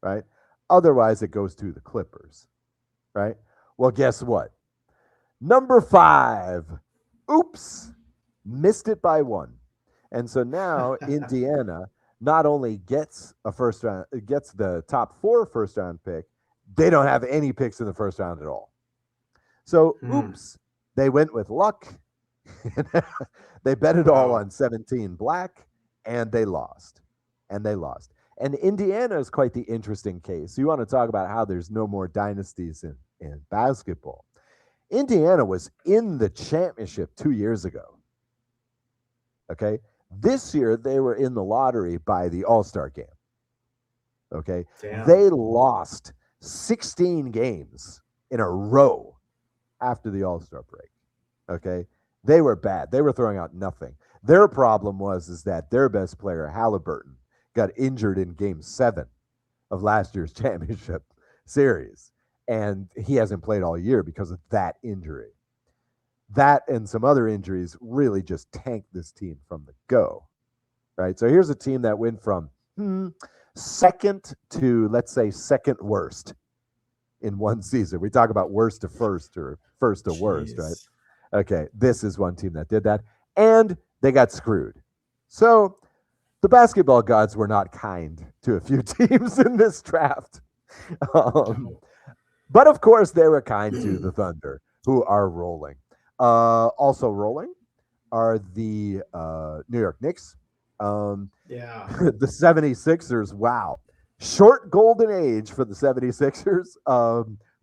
right? Otherwise, it goes to the Clippers, right? Well, guess what? Number 5, oops, missed it by 1. And so now Indiana not only gets the top 4 first-round pick, they don't have any picks in the first round at all. So, oops, they went with luck. They bet it all on 17 black, and they lost. And Indiana is quite the interesting case. You want to talk about how there's no more dynasties in basketball. Indiana was in the championship 2 years ago. Okay? This year, they were in the lottery by the All-Star game. Okay? Damn. They lost 16 games in a row after the All-Star break. Okay? They were bad. They were throwing out nothing. Their problem is that their best player, Halliburton, got injured in Game 7 of last year's championship series, and he hasn't played all year because of that injury. That and some other injuries really just tanked this team from the go. right? So here's a team that went from second to, let's say, second worst in one season. We talk about worst to first or first to worst, right? Jeez. Okay, this is one team that did that, and they got screwed. So the basketball gods were not kind to a few teams in this draft. Um, but of course, they were kind to the Thunder, who are rolling. Also rolling are the New York Knicks. Yeah. The 76ers, wow. Short golden age for the 76ers,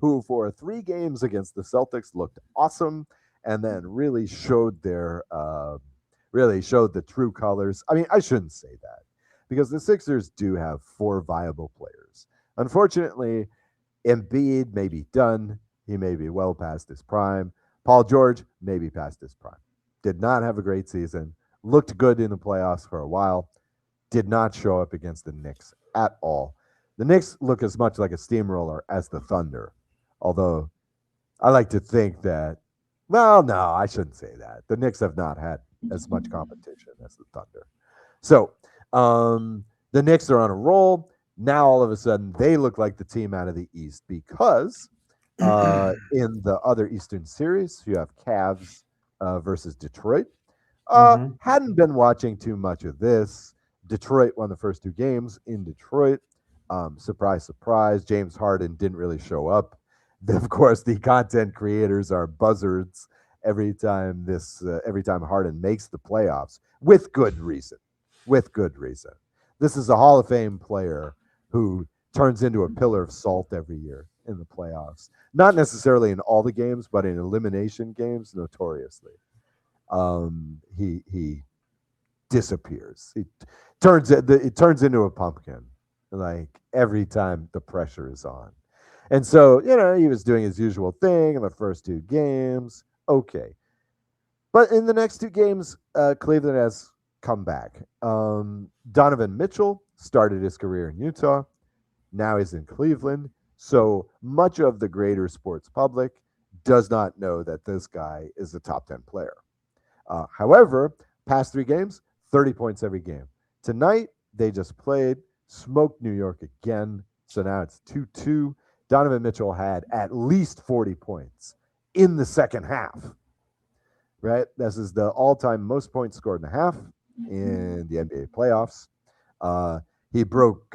who for 3 games against the Celtics looked awesome and then really showed the true colors. I mean, I shouldn't say that because the Sixers do have 4 viable players. Unfortunately, Embiid may be done. He may be well past his prime. Paul George may be past his prime. Did not have a great season. Looked good in the playoffs for a while. Did not show up against the Knicks at all. The Knicks look as much like a steamroller as the Thunder. Although I like to think that, well, no, I shouldn't say that. The Knicks have not had as much competition as the Thunder. So the Knicks are on a roll. Now, all of a sudden, they look like the team out of the East because in the other Eastern series, you have Cavs versus Detroit. Hadn't been watching too much of this. Detroit won the first 2 games in Detroit. Surprise, surprise. James Harden didn't really show up. Of course, the content creators are buzzards every time Harden makes the playoffs, with good reason. With good reason. This is a Hall of Fame player who turns into a pillar of salt every year in the playoffs. Not necessarily in all the games, but in elimination games, notoriously. He disappears. It turns into a pumpkin, like every time the pressure is on. And so, he was doing his usual thing in the first 2 games. Okay. But in the next 2 games, Cleveland has come back. Donovan Mitchell started his career in Utah. Now he's in Cleveland. So much of the greater sports public does not know that this guy is a top 10 player. However, past 3 games, 30 points every game. Tonight, they just played, smoked New York again. So now it's 2-2. Donovan Mitchell had at least 40 points in the second half. Right? This is the all-time most points scored in a half in the NBA playoffs. He broke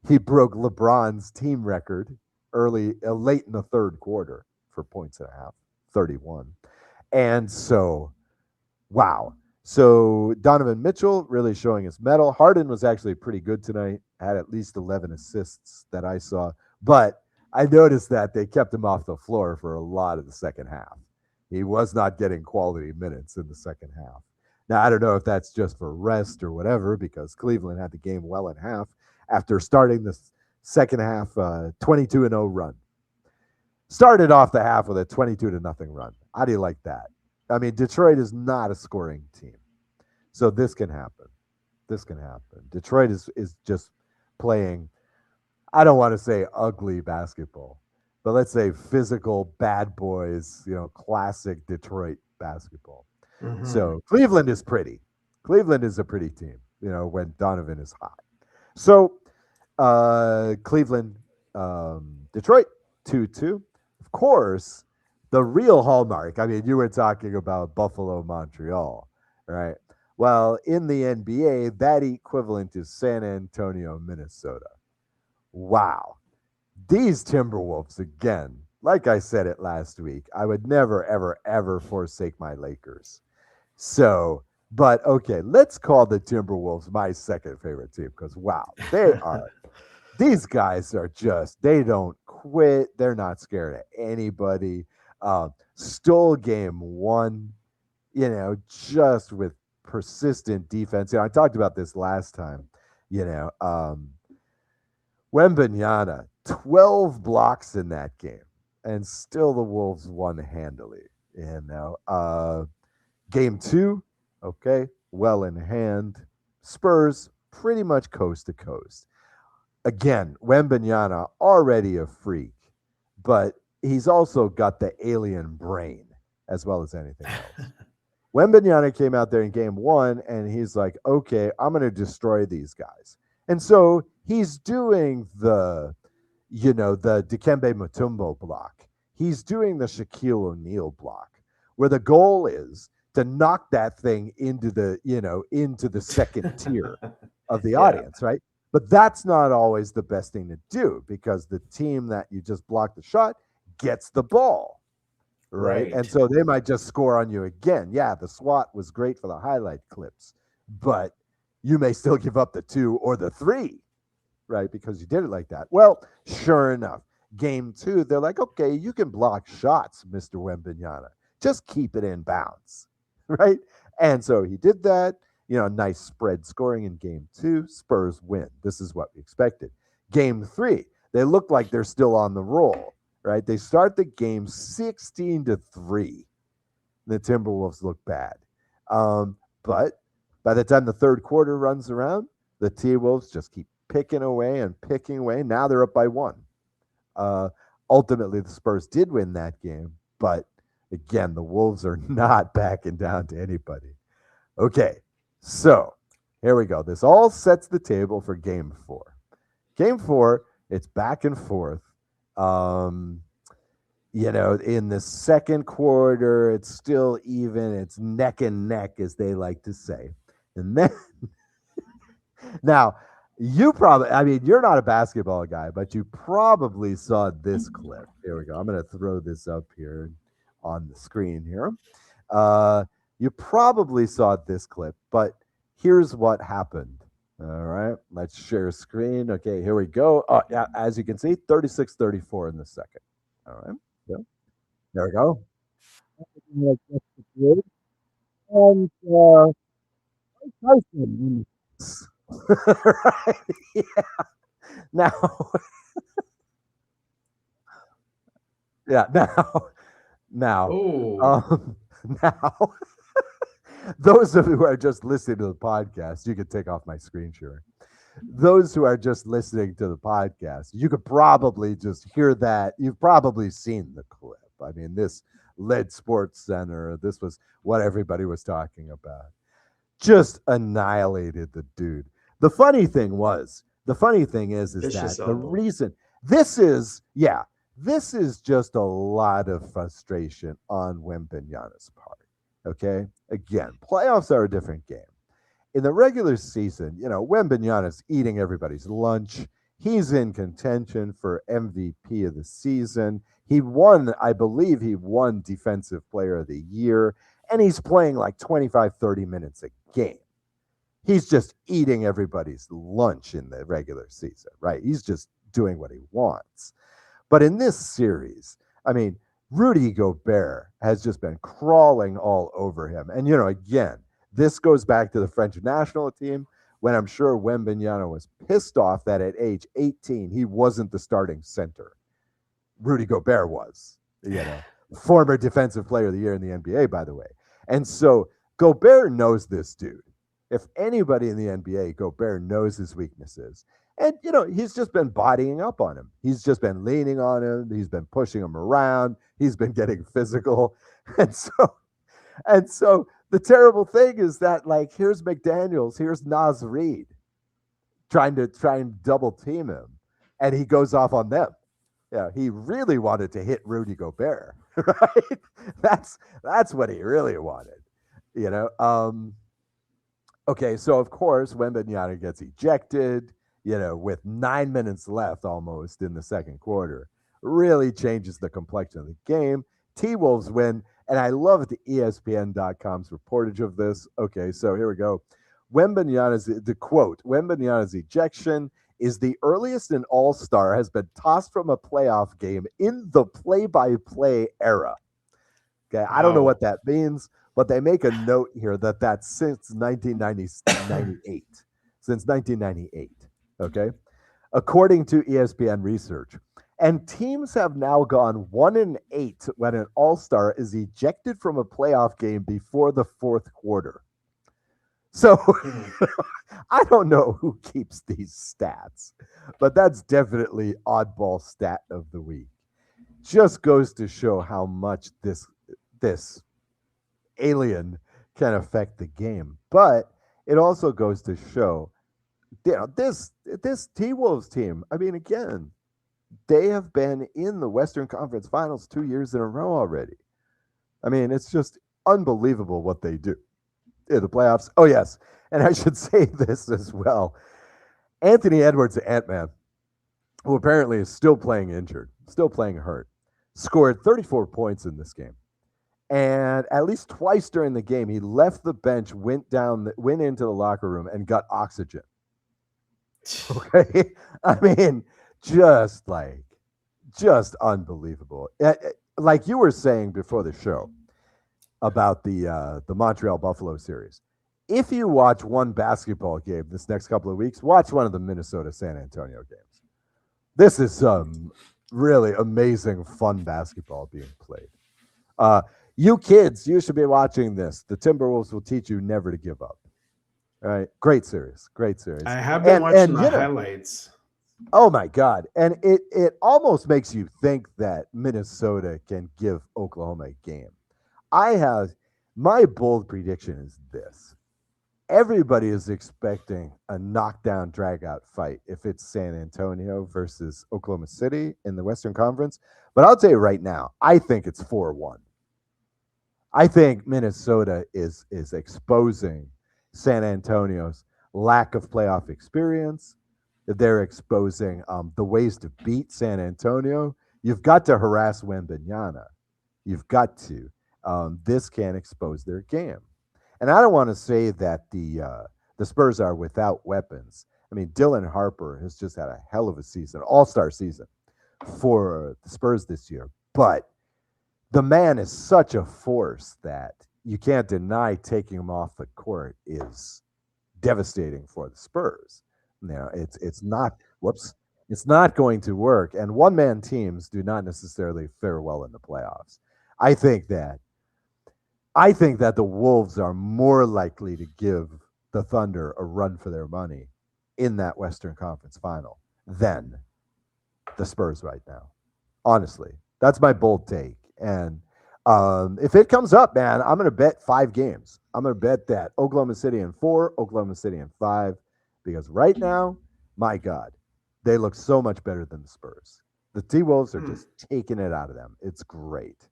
LeBron's team record late in the third quarter for points and a half, 31. And so, wow. So Donovan Mitchell really showing his mettle. Harden was actually pretty good tonight, had at least 11 assists that I saw. But I noticed that they kept him off the floor for a lot of the second half. He was not getting quality minutes in the second half. Now, I don't know if that's just for rest or whatever, because Cleveland had the game well in half after starting the second half 22-0 run. Started off the half with a 22-0 run. How do you like that? I mean, Detroit is not a scoring team. So this can happen. This can happen. Detroit is just playing, I don't want to say ugly basketball, but let's say physical bad boys, classic Detroit basketball. So Cleveland is pretty. Cleveland is a pretty team, when Donovan is hot. So Cleveland, Detroit, 2-2. Of course, the real hallmark, I mean, you were talking about Buffalo, Montreal, right? Well, in the NBA, that equivalent is San Antonio, Minnesota. Wow. These Timberwolves, again, like I said it last week, I would never, ever, ever forsake my Lakers. So, but okay, let's call the Timberwolves my second favorite team because, wow, these guys are they don't quit. They're not scared of anybody. Stole game 1, just with persistent defense. I talked about this last time, Wembanyama, 12 blocks in that game, and still the Wolves won handily. Game 2, okay, well in hand. Spurs pretty much coast to coast. Again, Wembanyama already a freak, but he's also got the alien brain as well as anything else. Wembanyama came out there in game 1, and he's like, okay, I'm going to destroy these guys. And so he's doing the Dikembe Mutombo block. He's doing the Shaquille O'Neal block, where the goal is to knock that thing into the second tier of the audience, right? But that's not always the best thing to do, because the team that you just blocked the shot gets the ball, right? And so they might just score on you again. Yeah, the SWAT was great for the highlight clips, but you may still give up the 2 or the 3, right? Because you did it like that. Well, sure enough, game 2, they're like, okay, you can block shots, Mr. Wembanyama. Just keep it in bounds, right? And so he did that. Nice spread scoring in game 2. Spurs win. This is what we expected. Game 3, they look like they're still on the roll, right? They start the game 16-3. The Timberwolves look bad. But by the time the third quarter runs around, the T-Wolves just keep picking away and picking away. Now they're up by 1. Ultimately, the Spurs did win that game, but again, the Wolves are not backing down to anybody. Okay, so here we go. This all sets the table for game 4. Game 4, it's back and forth. In the second quarter, it's still even. It's neck and neck, as they like to say. And then now, you're not a basketball guy, but you probably saw this clip. Here we go. I'm going to throw this up here on the screen here. You probably saw this clip, but here's what happened. All right, let's share screen. Okay, here we go. Yeah, as you can see, 36-34 in the second. All right, yeah. There we go. And right, yeah. Now, yeah, now, now, those of you who are just listening to the podcast, you can take off my screen sharing. Those who are just listening to the podcast, you could probably just hear that. You've probably seen the clip. I mean, this led Sports Center. This was what everybody was talking about. Just annihilated the dude. The funny thing is that the reason this is just a lot of frustration on Wembanyama's part. Okay, again, playoffs are a different game. In the regular season, Wembanyama's eating everybody's lunch. He's in contention for MVP of the season. I believe he won Defensive Player of the Year, and he's playing like 25, 30 minutes a game. He's just eating everybody's lunch in the regular season, right? He's just doing what he wants. But in this series, I mean, Rudy Gobert has just been crawling all over him. And, again, this goes back to the French national team, when I'm sure Wembanyama was pissed off that at age 18, he wasn't the starting center. Rudy Gobert was, former Defensive Player of the Year in the NBA, by the way. And so Gobert knows this dude. If anybody in the NBA, Gobert knows his weaknesses. And, he's just been bodying up on him. He's just been leaning on him. He's been pushing him around. He's been getting physical. And so the terrible thing is that, like, here's McDaniels, here's Naz Reid trying to double team him, and he goes off on them. Yeah, he really wanted to hit Rudy Gobert, right? That's what he really wanted, Okay, so of course Wembanyama gets ejected, with 9 minutes left almost in the second quarter. Really changes the complexion of the game. T-Wolves win, and I love the ESPN.com's reportage of this. Okay, so here we go. Wembanyama's ejection is the earliest an all-star has been tossed from a playoff game in the play-by-play era. Okay, I don't know what that means, but they make a note here that that's since 1998. Since 1998, okay? According to ESPN research. And teams have now gone 1-8 when an all-star is ejected from a playoff game before the fourth quarter. So I don't know who keeps these stats, but that's definitely oddball stat of the week. Just goes to show how much this alien can affect the game. But it also goes to show, this T-Wolves team, I mean, again, they have been in the Western Conference Finals 2 years in a row already. I mean, it's just unbelievable what they do in the playoffs. Oh, yes. And I should say this as well. Anthony Edwards, the Ant-Man, who apparently is still playing injured, still playing hurt, scored 34 points in this game. And at least twice during the game, he left the bench, went into the locker room, and got oxygen. Okay? I mean, just unbelievable. Like you were saying before the show about the Montreal Buffalo series. If you watch one basketball game this next couple of weeks, watch one of the Minnesota San Antonio games. This is some really amazing, fun basketball being played. You kids, you should be watching this. The Timberwolves will teach you never to give up. All right, great series. I have been watching the highlights. Oh my God! And it almost makes you think that Minnesota can give Oklahoma a game. My bold prediction is this: everybody is expecting a knockdown, drag-out fight if it's San Antonio versus Oklahoma City in the Western Conference. But I'll tell you right now, I think it's 4-1. I think Minnesota is exposing San Antonio's lack of playoff experience. They're exposing the ways to beat San Antonio. You've got to harass Wembanyama. You've got to. This can expose their game. And I don't want to say that the Spurs are without weapons. I mean, Dylan Harper has just had a hell of a season, all-star season for the Spurs this year. But the man is such a force that you can't deny taking him off the court is devastating for the Spurs. You know, it's not going to work. And one-man teams do not necessarily fare well in the playoffs. I think that the Wolves are more likely to give the Thunder a run for their money in that Western Conference final than the Spurs right now. Honestly, that's my bold take. And if it comes up, man, I'm going to bet 5 games. I'm going to bet that Oklahoma City in 4, Oklahoma City in 5, because right now, my God, they look so much better than the Spurs. The T-Wolves are just taking it out of them. It's great.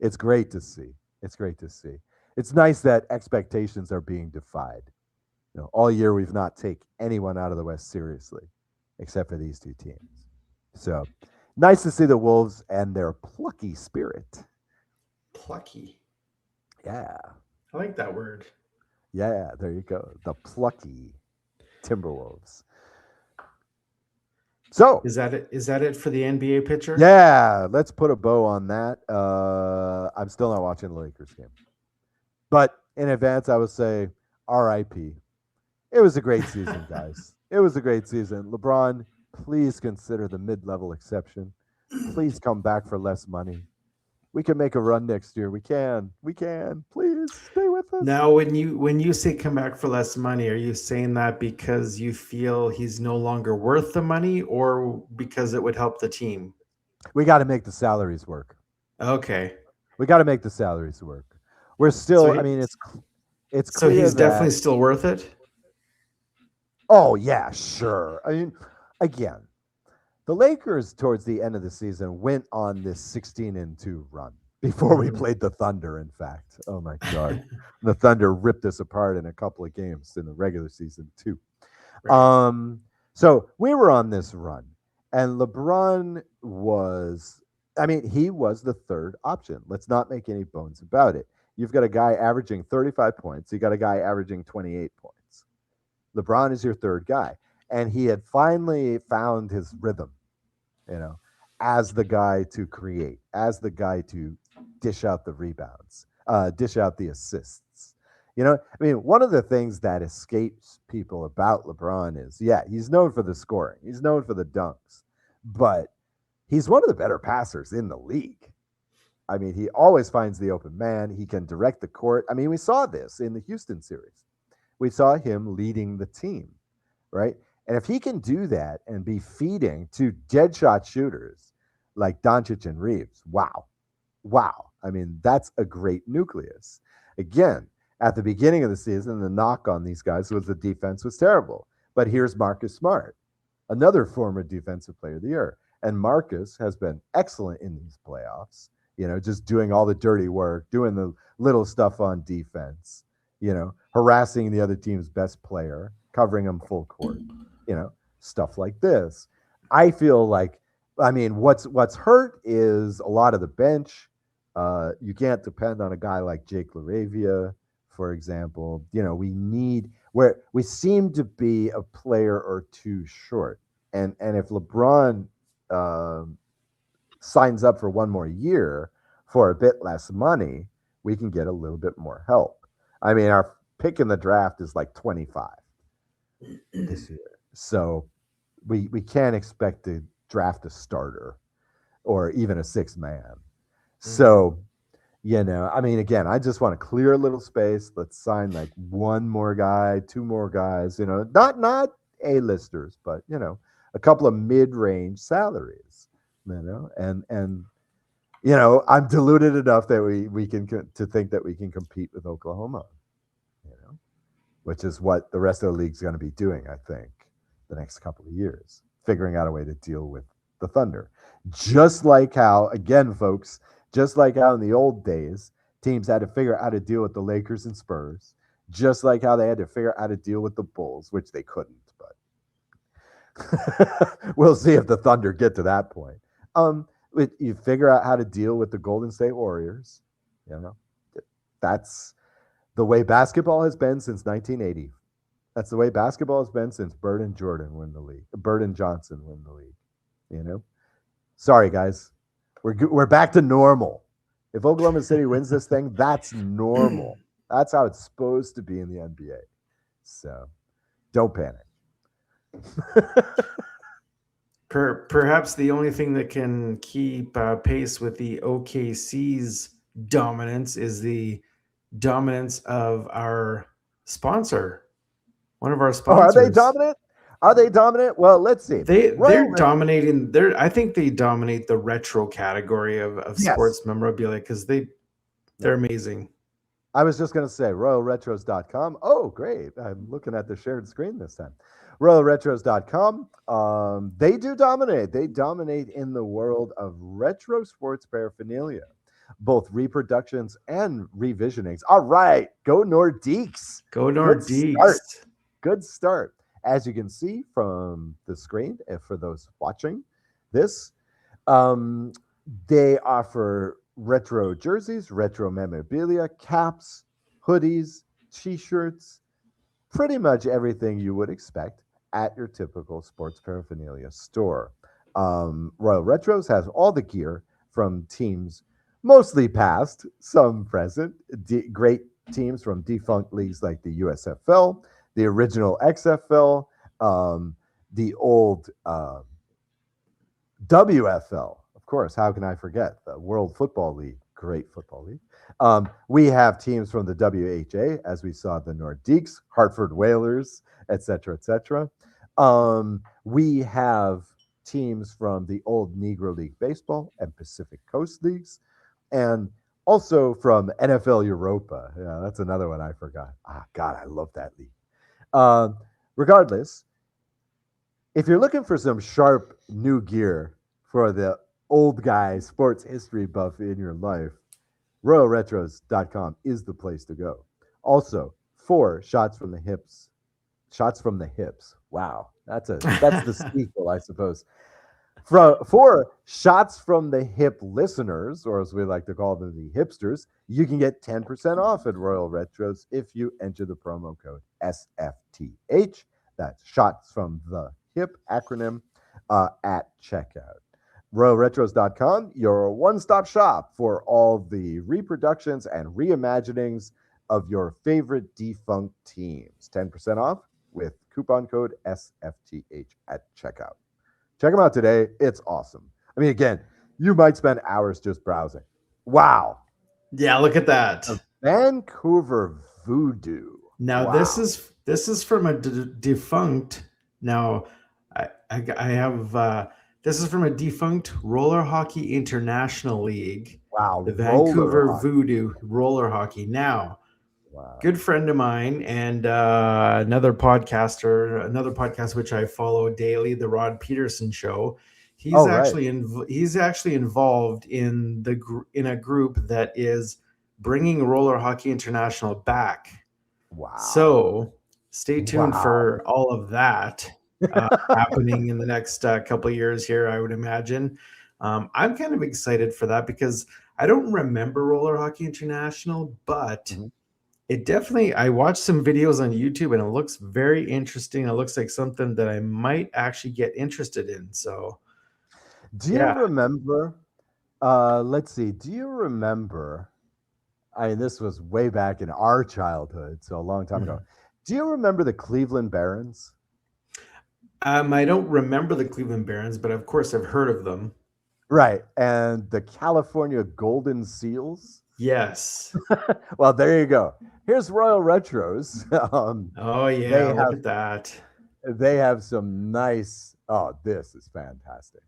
It's great to see. It's great to see. It's nice that expectations are being defied. You know, all year we've not taken anyone out of the West seriously, except for these 2 teams. So nice to see the Wolves and their plucky spirit. Plucky. Yeah. I like that word. Yeah, there you go. The plucky Timberwolves. So is that it for the NBA pitcher? Yeah, let's put a bow on that. I'm still not watching the Lakers game. But in advance, I would say RIP. It was a great season, guys. It was a great season. LeBron, please consider the mid-level exception. Please come back for less money. We can make a run next year. We can. Please stay with us. Now, when you say come back for less money, are you saying that because you feel he's no longer worth the money, or because it would help the team? We got to make the salaries work. Okay. We got to make the salaries work. We're still. So it's so clear he's definitely still worth it. Oh yeah, sure. I mean, again, the Lakers towards the end of the season went on this 16-2 run before we played the Thunder. In fact, oh my God, the Thunder ripped us apart in a couple of games in the regular season too. Right. So we were on this run, and LeBron was. I mean, he was the third option. Let's not make any bones about it. You've got a guy averaging 35 points. You got a guy averaging 28 points. LeBron is your third guy. And he had finally found his rhythm, you know, as the guy to create, as the guy to dish out the rebounds, dish out the assists. You know, I mean, one of the things that escapes people about LeBron is, yeah, he's known for the scoring. He's known for the dunks. But he's one of the better passers in the league. I mean, he always finds the open man. He can direct the court. I mean, we saw this in the Houston series. We saw him leading the team, right? And if he can do that and be feeding to dead shot shooters like Doncic and Reeves, wow. I mean, that's a great nucleus. Again, At the beginning of the season, the knock on these guys was the defense was terrible. But here's Marcus Smart, another former defensive player of the year. And Marcus has been excellent in these playoffs, just doing all the dirty work, doing the little stuff on defense, harassing the other team's best player, covering them full court, stuff like this. I feel like, what's hurt is a lot of the bench. You can't depend on a guy like Jake LaRavia, for example. We seem to be a player or two short. And if LeBron signs up for one more year for a bit less money, we can get a little bit more help. Our pick in the draft is like 25 this year. So we can't expect to draft a starter or even a sixth man. So, again, I just want to clear a little space. Let's sign like one more guy, two more guys, not A-listers, but, a couple of mid-range salaries, and I'm deluded enough that we can to think that we can compete with Oklahoma, which is what the rest of the league's going to be doing, I think, the next couple of years, figuring out a way to deal with the Thunder. Just like how, again, folks, just like how in the old days, teams had to figure out how to deal with the Lakers and Spurs, just like how they had to figure out how to deal with the Bulls, which they couldn't, but we'll see if the Thunder get to that point. You figure out how to deal with the Golden State Warriors. That's the way basketball has been since 1980. That's the way basketball has been since Bird and Johnson win the league. Sorry, guys. We're back to normal. If Oklahoma City wins this thing, that's normal. That's how it's supposed to be in the NBA. So don't panic. Perhaps the only thing that can keep pace with the OKC's dominance is the dominance of our sponsor. One of our sponsors. Are they dominant? Are they dominant? Well, let's see. They're dominating. I think they dominate the retro category of sports memorabilia because they're amazing. I was just going to say RoyalRetros.com. Oh, great. I'm looking at the shared screen this time. RoyalRetros.com. They do dominate. They dominate in the world of retro sports paraphernalia, both reproductions and revisionings. All right. Go Nordiques. Go Nordiques. Good start. As you can see from the screen, and for those watching this, they offer retro jerseys, retro memorabilia, caps, hoodies, t-shirts, pretty much everything you would expect at your typical sports paraphernalia store. Royal Retros has all the gear from teams mostly past, some present, great teams from defunct leagues like the USFL, the original XFL, the old WFL, of course. How can I forget the World Football League? Great football league. We have teams from the WHA, as we saw the Nordiques, Hartford Whalers, etc., etc. We have teams from the old Negro League Baseball and Pacific Coast Leagues, and also from NFL Europa. Yeah, that's another one I forgot. God, I love that league. Regardless, if you're looking for some sharp new gear for the old guy sports history buff in your life, RoyalRetros.com is the place to go. Also, 4 shots from the hips. Shots from the hips. Wow, that's the sequel, I suppose. For shots from the hip listeners, or as we like to call them, the hipsters, you can get 10% off at Royal Retros if you enter the promo code SFTH. That's shots from the hip acronym at checkout. RoyalRetros.com, your one-stop shop for all the reproductions and reimaginings of your favorite defunct teams. 10% off with coupon code SFTH at checkout. Check them out today. It's awesome. I mean, again, you might spend hours just browsing. Wow. Yeah, look at that. A Vancouver Voodoo. Now, wow. This is from a defunct. Now, I have this is from a defunct Roller Hockey International League. Wow. The Vancouver Voodoo Roller Hockey. Now, Wow. good friend of mine and another podcast which I follow daily, the Rod Peterson Show. He's Oh, right. actually involved in in a group that is bringing Roller Hockey International back. Wow. So stay tuned Wow. for all of that happening in the next couple of years here, I would imagine. I'm kind of excited for that because I don't remember Roller Hockey International, but Mhm. it definitely, I watched some videos on YouTube and it looks very interesting. It looks like something that I might actually get interested in. So, Do you yeah. remember? Let's see. Do you remember? I mean, this was way back in our childhood, so a long time ago. Mhm. Do you remember the Cleveland Barons? I don't remember the Cleveland Barons, but of course I've heard of them. Right. And the California Golden Seals? Yes. Well, there you go. Here's Royal Retros. Oh, They yeah. Look have at that. they have some nice. Oh, this is fantastic.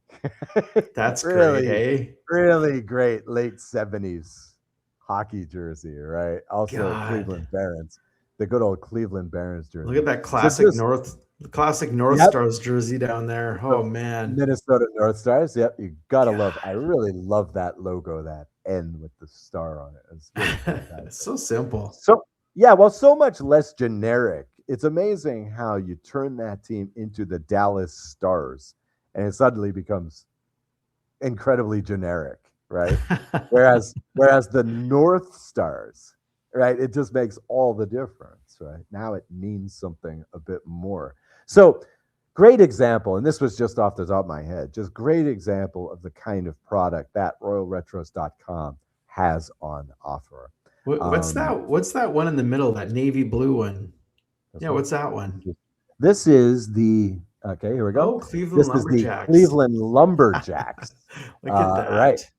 That's great. Really, Hey, really great late 70s hockey jersey, right? Also God. Cleveland Barons, the good old Cleveland Barons Look at jersey. that So just classic North yep, Stars jersey down there. the Oh, man. Minnesota North Stars. Yep, you gotta love. I God. really love that logo, that N with the star on it. It's really It's fantastic. so simple. So yeah, well, so much less generic. It's amazing how you turn that team into the Dallas Stars, and it suddenly becomes incredibly generic, right? Whereas the North Stars, right, it just makes all the difference, right? Now it means something a bit more. So great example, and this was just off the top of my head, just great example of the kind of product that royalretros.com has on offer. What's Um, that? What's that one in the middle? That navy blue one? this Yeah, one. what's that one? This is the okay. Here we go. Oh, Cleveland This is the Lumberjacks. Cleveland Lumberjacks. Look at Right, that.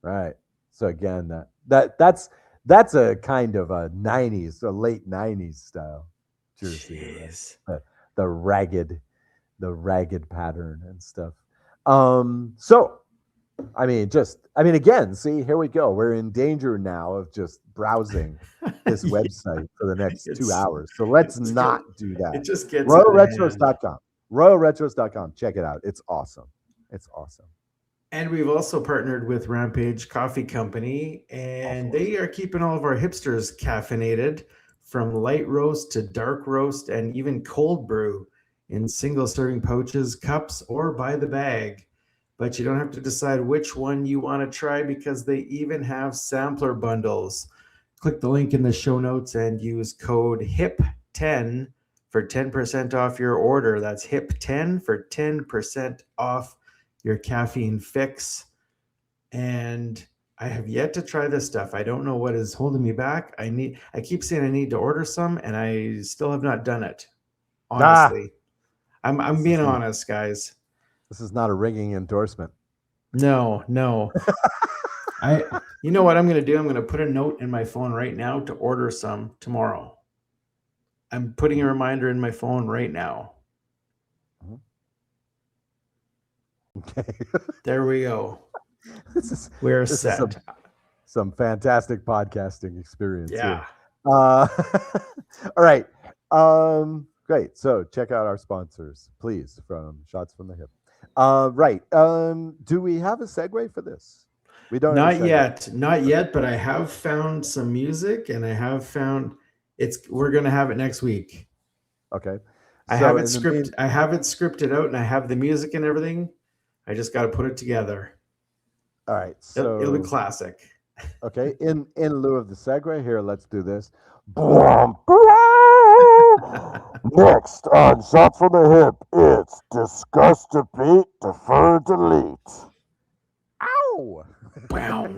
right. So again, that's a kind of a '90s, a late '90s style jersey, right? Jeez. The, the ragged, the ragged pattern and stuff. So I mean, again, see, here we go. We're in danger now of just browsing this Yeah, website for the next 2 it's hours. So let's it's good. not do that. It just gets out of hand. RoyalRetros.com. RoyalRetros.com. Check it out. It's awesome. It's awesome. And we've also partnered with Rampage Coffee Company, and they are keeping all of our hipsters caffeinated from light roast to dark roast and even cold brew in single serving pouches, cups, or by the bag. But you don't have to decide which one you want to try because they even have sampler bundles. Click the link in the show notes and use code HIP10 for 10% off your order. That's HIP10 for 10% off your caffeine fix. And I have yet to try this stuff. I don't know what is holding me back. I keep saying I need to order some and I still have not done it. Ah, Honestly. I'm this is being not honest, guys. this is not a ringing endorsement. No. You know what I'm going to do? I'm going to put a note in my phone right now to order some tomorrow. I'm putting a reminder in my phone right now. Okay. There we go. We're This is set. some fantastic podcasting experience Yeah. here. All right. Great. So check out our sponsors, please, from Shots from the Hip. Right. Do we have a segue for this? We don't have a segue. Not yet, but I have found some music and I have found we're going to have it next week. Okay. I have it scripted out and I have the music and everything. I just got to put it together. All right. It'll be So classic. okay, in lieu of the segue here, let's do this. Next on Shots from the Hip, it's discuss, debate, defer, delete. Ow! Wow.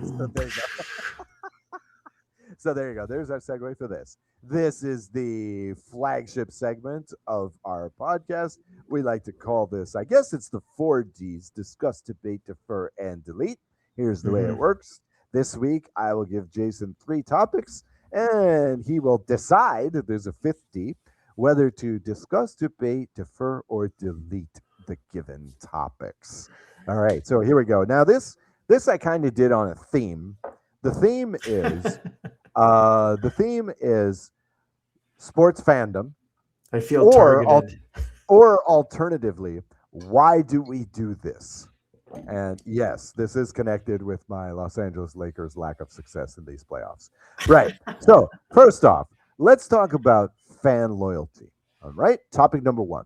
So there you go. There's our segue for this. This is the flagship segment of our podcast. We like to call this, I guess it's the 4Ds: discuss, debate, defer, and delete. Here's the way it works. This week, I will give Jason 3 topics, and he will decide, there's a 50, whether to discuss, debate, defer, or delete the given topics. All right, so here we go. Now, this I kind of did on a theme. The theme is sports fandom, I feel or targeted. or alternatively, why do we do this? And yes, this is connected with my Los Angeles Lakers' lack of success in these playoffs. Right. So, first off, let's talk about fan loyalty. All right. Topic number one.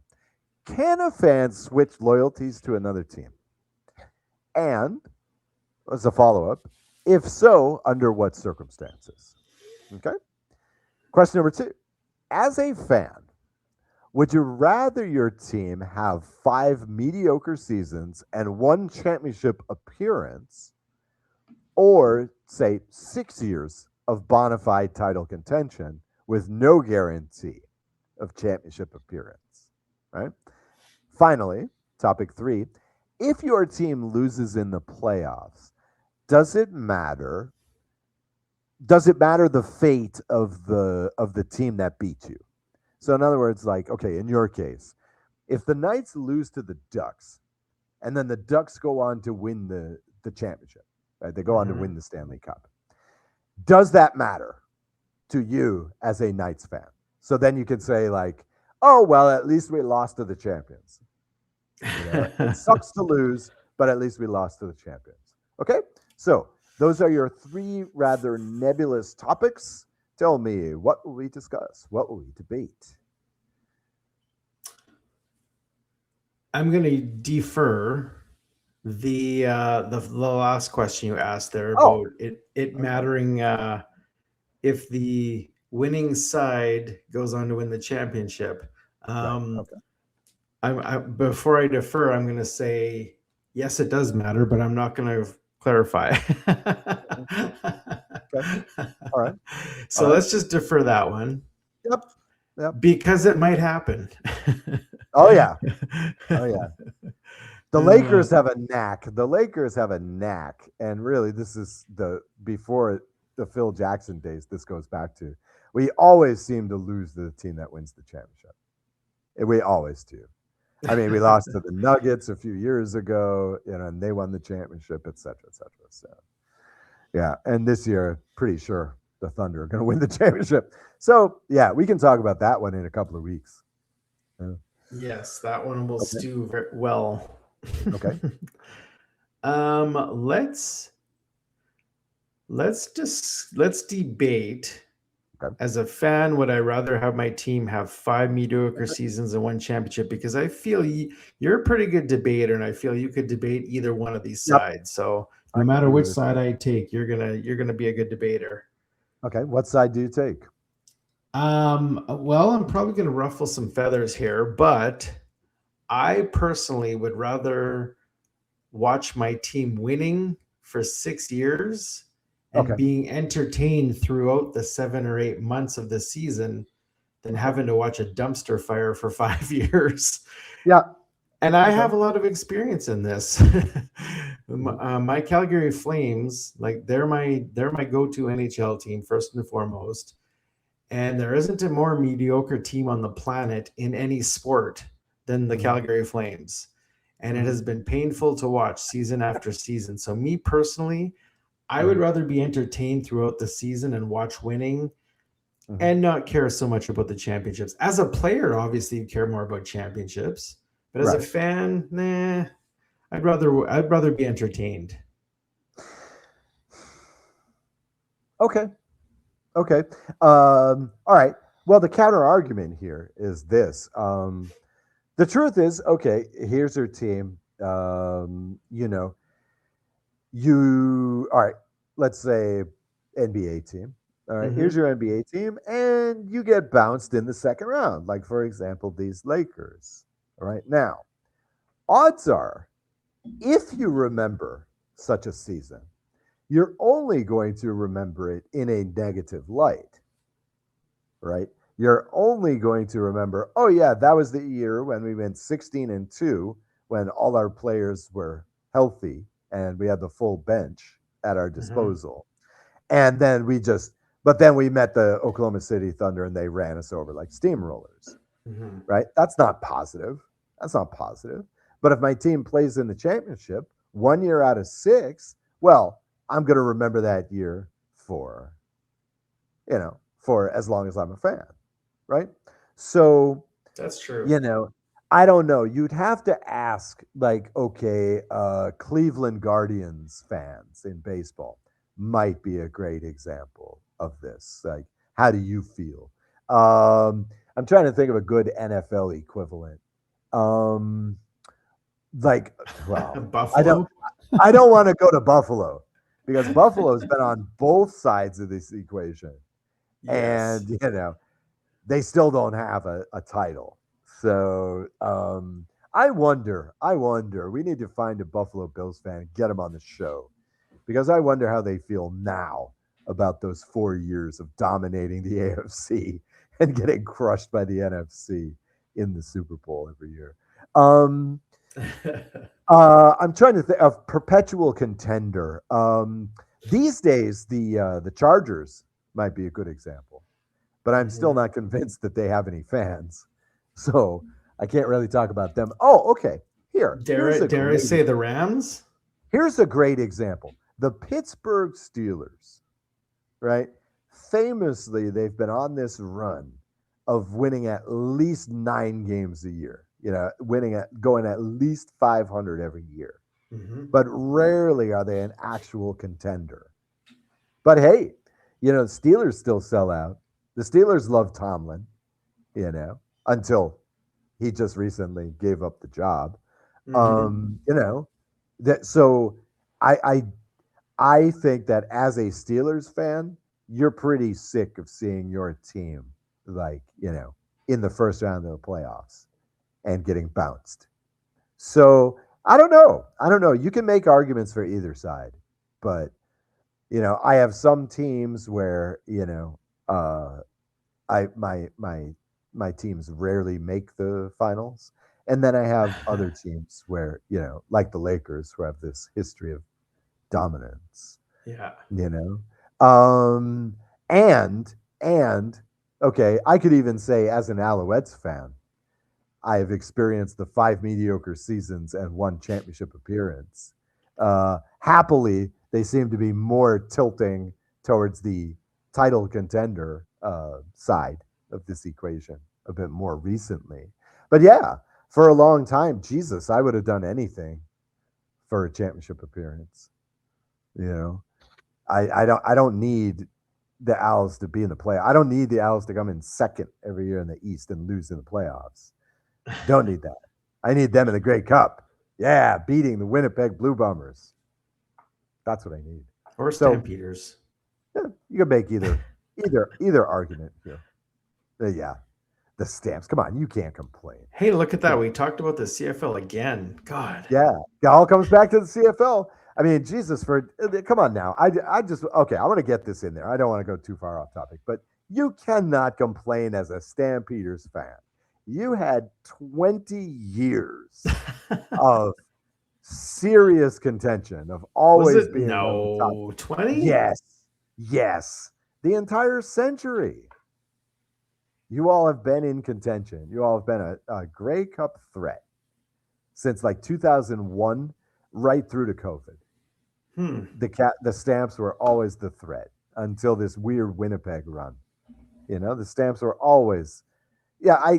Can a fan switch loyalties to another team? And as a follow up, if so, under what circumstances? Okay. Question number two. As a fan, would you rather your team have 5 mediocre seasons and 1 championship appearance, or say 6 years of bona fide title contention with no guarantee of championship appearance? Right? Finally, topic 3. If your team loses in the playoffs, does it matter? Does it matter the fate of the team that beat you? So in other words, like, okay, in your case, if the Knights lose to the Ducks and then the Ducks go on to win the championship, right? They go on to win the Stanley Cup. Does that matter to you as a Knights fan? So then you can say like, oh, well, at least we lost to the champions. It sucks to lose, but at least we lost to the champions. Okay? So those are your 3 rather nebulous topics. Tell me, what will we discuss? What will we debate? I'm going to defer the last question you asked there about it mattering if the winning side goes on to win the championship. Before I defer, I'm going to say yes, it does matter, but I'm not going to clarify. Okay. All right. So let's just defer that one. Yep. Because it might happen. Oh yeah. The Lakers have a knack. And really, this is before the Phil Jackson days. This goes back to, we always seem to lose to the team that wins the championship. We always do. I mean, we lost to the Nuggets a few years ago, and they won the championship, et cetera, et cetera. So, yeah, and this year, pretty sure the Thunder are going to win the championship. So, yeah, we can talk about that one in a couple of weeks. Yeah. Yes, that one will stew very well. Okay. Let's debate. Okay. As a fan, would I rather have my team have 5 mediocre seasons and 1 championship? Because I feel you're a pretty good debater, and I feel you could debate either one of these sides. So no matter which side I take, you're gonna be a good debater. Okay, what side do you take? Well, I'm probably gonna ruffle some feathers here, but I personally would rather watch my team winning for 6 years and being entertained throughout the 7 or 8 months of the season than having to watch a dumpster fire for 5 years. Yeah. And I have a lot of experience in this. My Calgary Flames, like they're my go-to NHL team first and foremost. And there isn't a more mediocre team on the planet in any sport than the Calgary Flames. And it has been painful to watch season after season. So me personally, I would rather be entertained throughout the season and watch winning and not care so much about the championships. As a player, obviously you care more about championships, but as a fan, I'd rather be entertained. Okay. All right. Well, the counter argument here is this. The truth is, okay, here's your team. All right, let's say NBA team. All right, here's your NBA team, and you get bounced in the second round. Like, for example, these Lakers. All right, now, odds are, if you remember such a season, you're only going to remember it in a negative light, right? You're only going to remember, oh, yeah, that was the year when we went 16-2, when all our players were healthy and we had the full bench at our disposal. And then we met the Oklahoma City Thunder and they ran us over like steamrollers, right? That's not positive. But if my team plays in the championship 1 year out of 6, well, I'm going to remember that year for as long as I'm a fan, right? So, That's true. you know, I don't know. You'd have to ask, like, okay, Cleveland Guardians fans in baseball might be a great example of this. Like, how do you feel? I'm trying to think of a good NFL equivalent. Um, like, well, I don't, Buffalo. I don't want to go to Buffalo because Buffalo's been on both sides of this equation, Yes. and they still don't have a title. So I wonder. We need to find a Buffalo Bills fan and get them on the show because I wonder how they feel now about those 4 years of dominating the AFC and getting crushed by the NFC in the Super Bowl every year. Um, I'm trying to think of perpetual contender. These days, the Chargers might be a good example, but I'm still not convinced that they have any fans. So I can't really talk about them. Oh, okay. Dare I say the Rams? Here's a great example. The Pittsburgh Steelers, right? Famously, they've been on this run of winning at least 9 games a year. Going at least 500 every year. But rarely are they an actual contender. But hey, the Steelers still sell out. The Steelers love Tomlin, until he just recently gave up the job. So I think that as a Steelers fan, you're pretty sick of seeing your team in the first round of the playoffs and getting bounced. So I don't know. You can make arguments for either side, but I have some teams where my teams rarely make the finals, and then I have other teams where like the Lakers, who have this history of dominance. Yeah. And okay, I could even say as an Alouettes fan, I have experienced the 5 mediocre seasons and 1 championship appearance. Happily, they seem to be more tilting towards the title contender side of this equation a bit more recently. But yeah, for a long time, Jesus, I would have done anything for a championship appearance. I don't need the Owls to be in the play. I don't need the Owls to come in second every year in the East and lose in the playoffs. Don't need that. I need them in the Grey Cup. Yeah, beating the Winnipeg Blue Bombers. That's what I need. Or Stampeders. Yeah, you can make either argument here. Yeah, the Stamps. Come on, you can't complain. Hey, look at that. We talked about the CFL again. God. Yeah, it all comes back to the CFL. I mean, Jesus, come on now. I want to get this in there. I don't want to go too far off topic, but you cannot complain as a Stampeders fan. You had 20 years of serious contention, of always being no 20. Yes, the entire century. You all have been in contention. You all have been a Grey Cup threat since like 2001, right through to COVID. The Stamps were always the threat until this weird Winnipeg run. The Stamps were always. Yeah,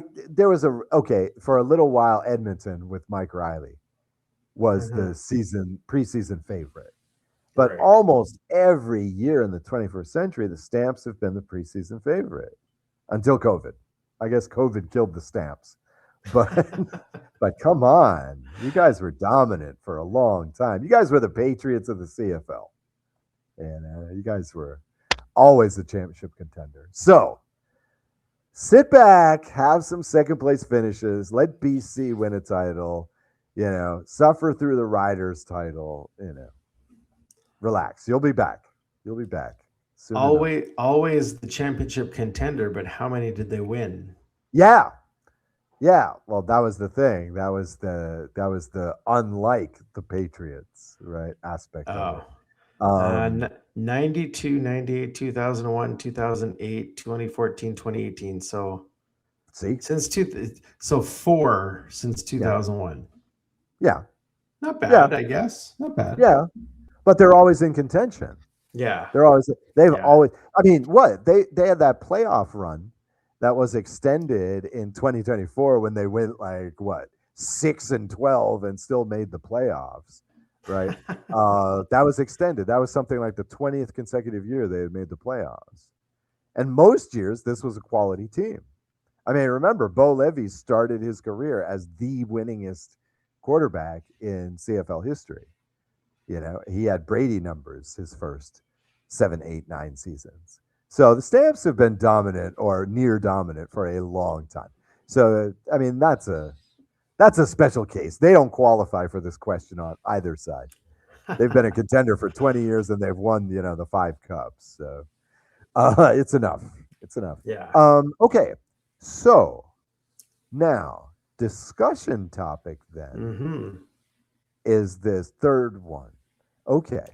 for a little while, Edmonton with Mike Riley was the preseason favorite. But almost every year in the 21st century, the Stamps have been the preseason favorite until COVID. I guess COVID killed the Stamps. But come on, you guys were dominant for a long time. You guys were the Patriots of the CFL. And you guys were always the championship contender. So, sit back, have some second place finishes, let BC win a title, suffer through the Riders title, relax. You'll be back. Soon always the championship contender, but how many did they win? Yeah. Well, that was the thing. That was the unlike the Patriots, right, aspect of it. 92, 98, 2001, 2008, 2014, 2018. So see, so 4 since 2001. Yeah. Not bad, I guess. Not bad. Yeah. But they're always in contention. Yeah. Always, I mean, what? They had that playoff run that was extended in 2024 when they went like what 6-12 and still made the playoffs, right? That was extended. That was something like the 20th consecutive year they had made the playoffs. And most years, this was a quality team. I mean, remember, Bo Levy started his career as the winningest quarterback in CFL history. You know, he had Brady numbers his first 7, 8, 9 seasons. So the Stamps have been dominant or near dominant for a long time. So, I mean, that's a special case. They don't qualify for this question on either side. They've been a contender for 20 years and they've won, the 5 cups. So it's enough. It's enough. Yeah. Okay. So now discussion topic then is this third one. Okay.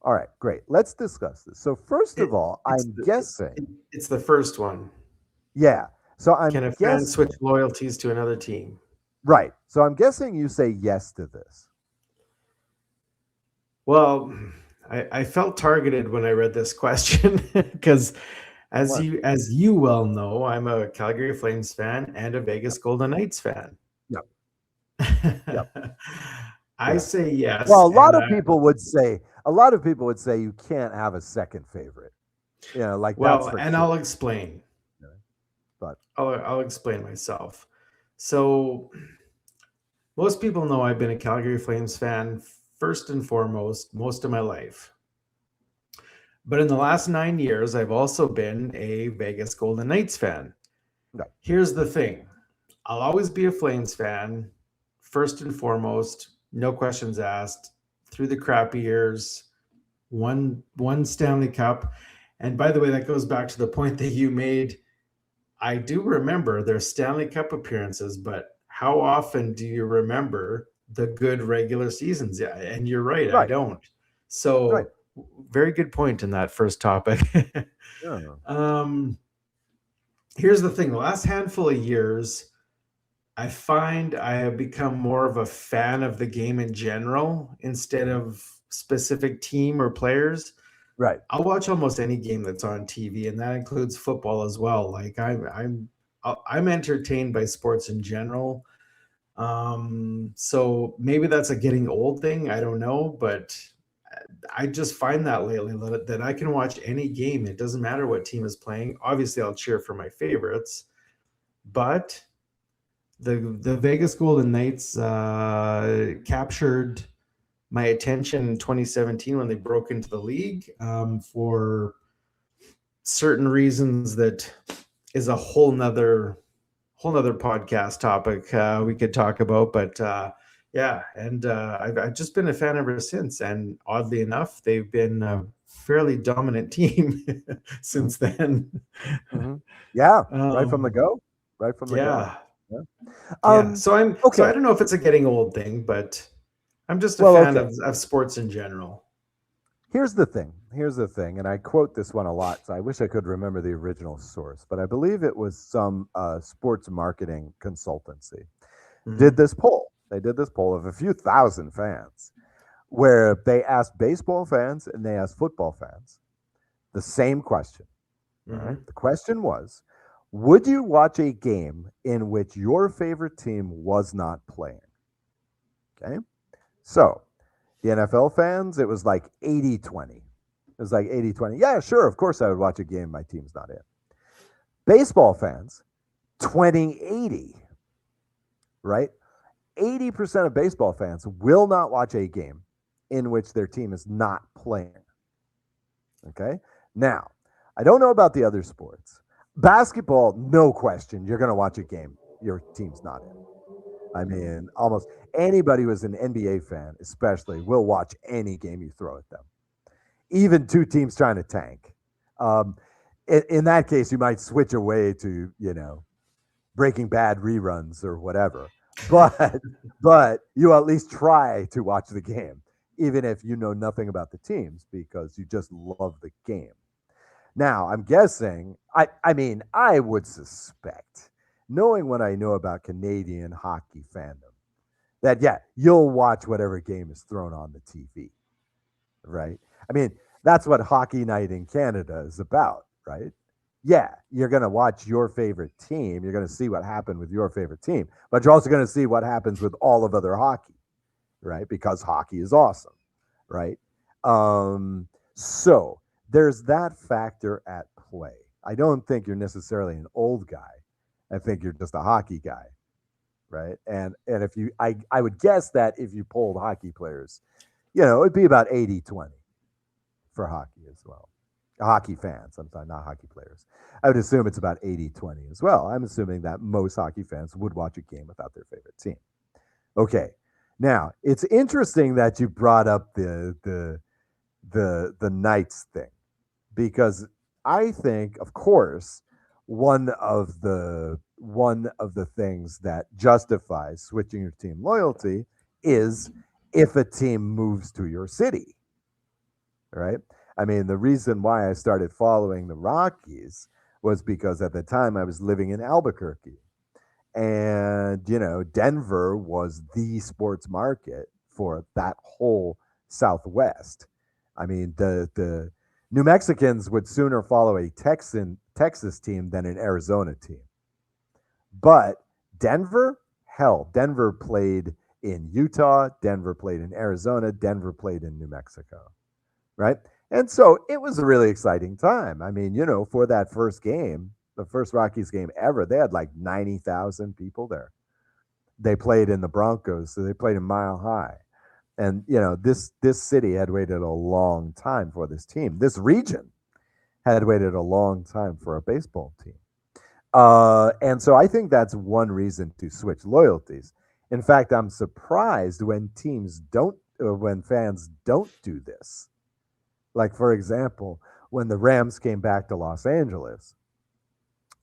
All right, great. Let's discuss this. So first of all, I'm guessing it's the first one. Yeah. So I'm Can a guessing, fan switch loyalties to another team? right. So I'm guessing you say yes to this. Well, I felt targeted when I read this question because as you well know, I'm a Calgary Flames fan and a Vegas Golden Knights fan. Yep. Yep. I say yes. Well, a lot of people would say you can't have a second favorite. Well, and I'll explain. But I'll explain myself. So most people know I've been a Calgary Flames fan first and foremost most of my life. But in the last 9 years, I've also been a Vegas Golden Knights fan. No. Here's the thing. I'll always be a Flames fan, first and foremost, no questions asked, through the crappy years, one Stanley Cup. And by the way, that goes back to the point that you made. I do remember their Stanley Cup appearances, but how often do you remember the good regular seasons? Yeah, and you're right. I don't. So very good point in that first topic. Here's the thing. The last handful of years, I find I have become more of a fan of the game in general instead of specific team or players. Right. I'll watch almost any game that's on TV, and that includes football as well. Like I'm entertained by sports in general. So maybe that's a getting old thing. I don't know, but I just find that lately that I can watch any game. It doesn't matter what team is playing. Obviously, I'll cheer for my favorites, but the Vegas Golden Knights captured my attention in 2017 when they broke into the league for certain reasons that is a whole nother podcast topic we could talk about. But I've just been a fan ever since. And oddly enough, they've been a fairly dominant team since then. Yeah, right from the go. Right from the go. Yeah. So I don't know if it's a getting old thing, but I'm just a fan of sports in general. Here's the thing, and I quote this one a lot, so I wish I could remember the original source, but I believe it was some sports marketing consultancy did this poll. They did this poll of a few thousand fans where they asked baseball fans and they asked football fans the same question. Right? The question was, would you watch a game in which your favorite team was not playing? Okay. So the NFL fans, it was like 80-20. It was like 80-20. Yeah, sure. Of course I would watch a game my team's not in. Baseball fans, 20-80. Right? 80% of baseball fans will not watch a game in which their team is not playing. Okay? Now, I don't know about the other sports. Basketball, no question, you're going to watch a game your team's not in. I mean, almost anybody who's an NBA fan, especially, will watch any game you throw at them. Even two teams trying to tank. In that case, you might switch away to, Breaking Bad reruns or whatever. But you at least try to watch the game, even if you know nothing about the teams because you just love the game. Now, I'm guessing, I would suspect, knowing what I know about Canadian hockey fandom, that, you'll watch whatever game is thrown on the TV, right? I mean, that's what Hockey Night in Canada is about, right? yeah, you're going to watch your favorite team. You're going to see what happened with your favorite team, but you're also going to see what happens with all of other hockey, right? Because hockey is awesome, right? So there's that factor at play. I don't think you're necessarily an old guy. I think you're just a hockey guy, right? And if you, I would guess that if you polled hockey players, it'd be about 80-20 for hockey as well. Hockey fans, I'm sorry, not hockey players. I would assume it's about 80-20 as well. I'm assuming that most hockey fans would watch a game without their favorite team. Okay. Now, it's interesting that you brought up the Knights thing, because I think, of course, one of the things that justifies switching your team loyalty is if a team moves to your city, right? I mean, the reason why I started following the Rockies was because at the time I was living in Albuquerque, and Denver was the sports market for that whole Southwest. I mean, the New Mexicans would sooner follow a Texas team than an Arizona team. But Denver played in Utah, Denver played in Arizona, Denver played in New Mexico, right? And so it was a really exciting time. I mean, for that first game, the first Rockies game ever, they had like 90,000 people there. They played in the Broncos, so they played in Mile High. And this city had waited a long time for this team. This region had waited a long time for a baseball team. And so I think that's one reason to switch loyalties. In fact, I'm surprised when when fans don't do this. Like, for example, when the Rams came back to Los Angeles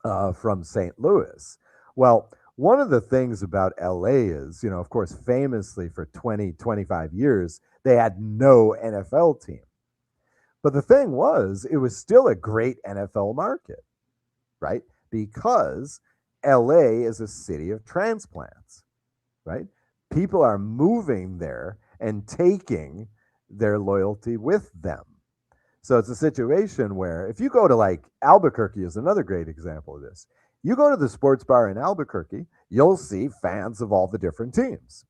from St. Louis. Well, one of the things about LA is, of course, famously for 20, 25 years, they had no NFL team. But the thing was, it was still a great NFL market, right? Because LA is a city of transplants, right? People are moving there and taking their loyalty with them. So it's a situation where if you go to like Albuquerque is another great example of this. You go to the sports bar in Albuquerque, you'll see fans of all the different teams.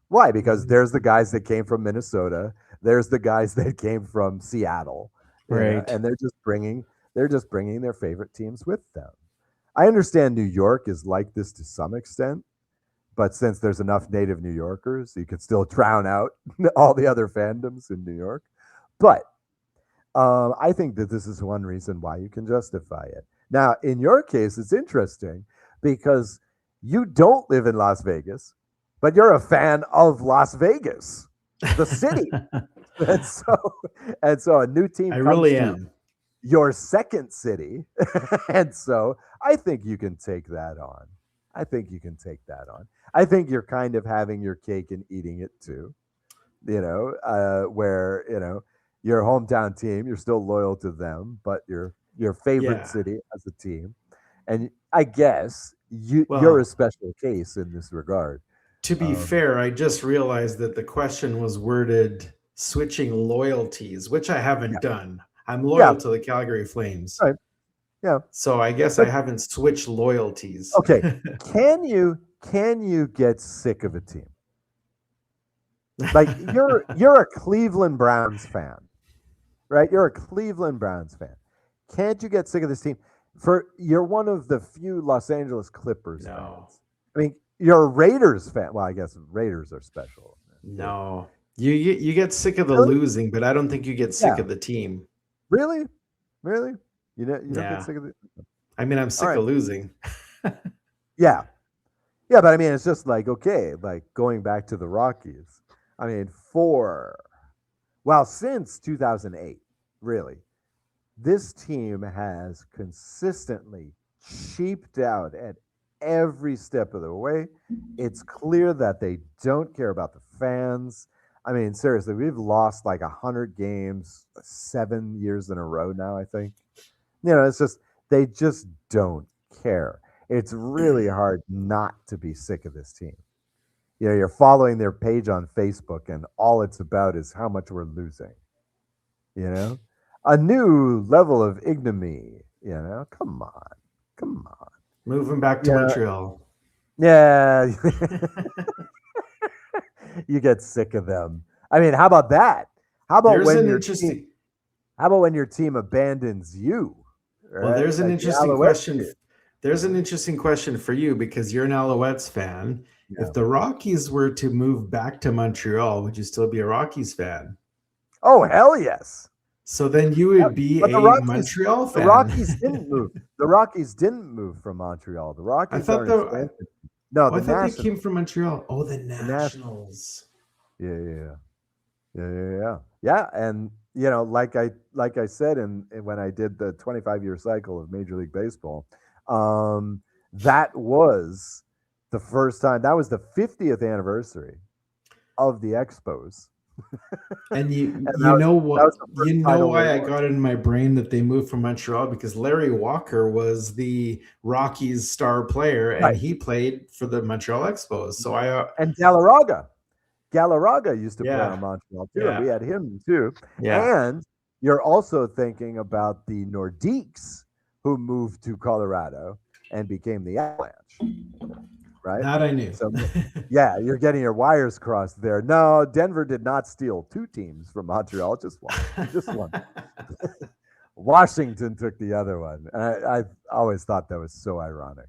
Why? Because there's the guys that came from Minnesota, there's the guys that came from Seattle, Right. and they're just bringing their favorite teams with them. I understand New York is like this to some extent, but since there's enough native New Yorkers, you could still drown out all the other fandoms in New York. But I think that this is one reason why you can justify it. Now, in your case, it's interesting because you don't live in Las Vegas, but you're a fan of Las Vegas, the city. and so a new team I comes really to am. your second city. And so I think you can take that on. I think I think you're kind of having your cake and eating it too, where, your hometown team, you're still loyal to them, but your favorite city as a team. And I guess you're a special case in this regard. To be fair, I just realized that the question was worded switching loyalties, which I haven't done. I'm loyal to the Calgary Flames. Right. Yeah. So I guess I haven't switched loyalties. Okay. Can you get sick of a team? Like you're a Cleveland Browns fan, right? You're a Cleveland Browns fan. Can't you get sick of this team? You're one of the few Los Angeles Clippers fans. I mean, you're a Raiders fan. Well, I guess Raiders are special. No. You get sick of the losing, but I don't think you get sick of the team. Really? You don't get sick of it? I mean, I'm sick of losing. Yeah. Yeah, but I mean, it's just like, okay, like going back to the Rockies. I mean, since 2008, really, this team has consistently cheaped out at every step of the way. It's clear that they don't care about the fans. I mean, seriously, we've lost like 100 games 7 years in a row now, I think. It's just, they just don't care. It's really hard not to be sick of this team. You're following their page on Facebook, and all it's about is how much we're losing. A new level of ignominy Come on. Moving back to Montreal. Yeah. You get sick of them. I mean, how about that? How about when your team abandons you? Right? Well, there's an Like interesting question. There's an interesting question for you because you're an Alouettes fan. Yeah. If the Rockies were to move back to Montreal, would you still be a Rockies fan? Oh, hell yes. So then you would be a Montreal fan. The Rockies didn't move. The Rockies didn't move from Montreal. The Rockies I thought they came from Montreal. Oh, the Nationals. Yeah. And like I said when I did the 25-year cycle of Major League Baseball, that was the first time. That was the 50th anniversary of the Expos. And you know why I got it in my brain that they moved from Montreal, because Larry Walker was the Rockies star player and he played for the Montreal Expos. So and Galarraga used to play on Montreal too. Yeah. We had him too. Yeah. And you're also thinking about the Nordiques who moved to Colorado and became the Avalanche. Right? That I knew. So, yeah, you're getting your wires crossed there. No, Denver did not steal two teams from Montreal, just one. Washington took the other one. And I always thought that was so ironic.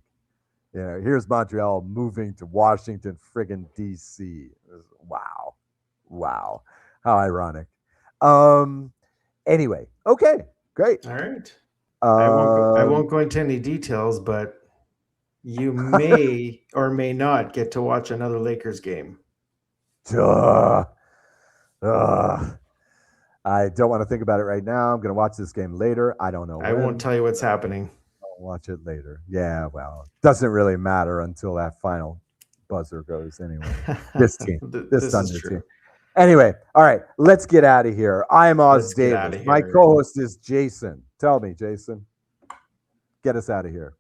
Here's Montreal moving to Washington friggin' D.C. Wow. How ironic. Anyway, okay, great. All right. I won't go into any details, but you may or may not get to watch another Lakers game. I don't want to think about it right now. I'm going to watch this game later. I don't know. I won't tell you what's happening. I'll watch it later. Yeah, well, it doesn't really matter until that final buzzer goes anyway. This team. This Thunder team. Anyway, all right, let's get out of here. I'm Oz Davis. My co-host is Jason. Tell me, Jason. Get us out of here.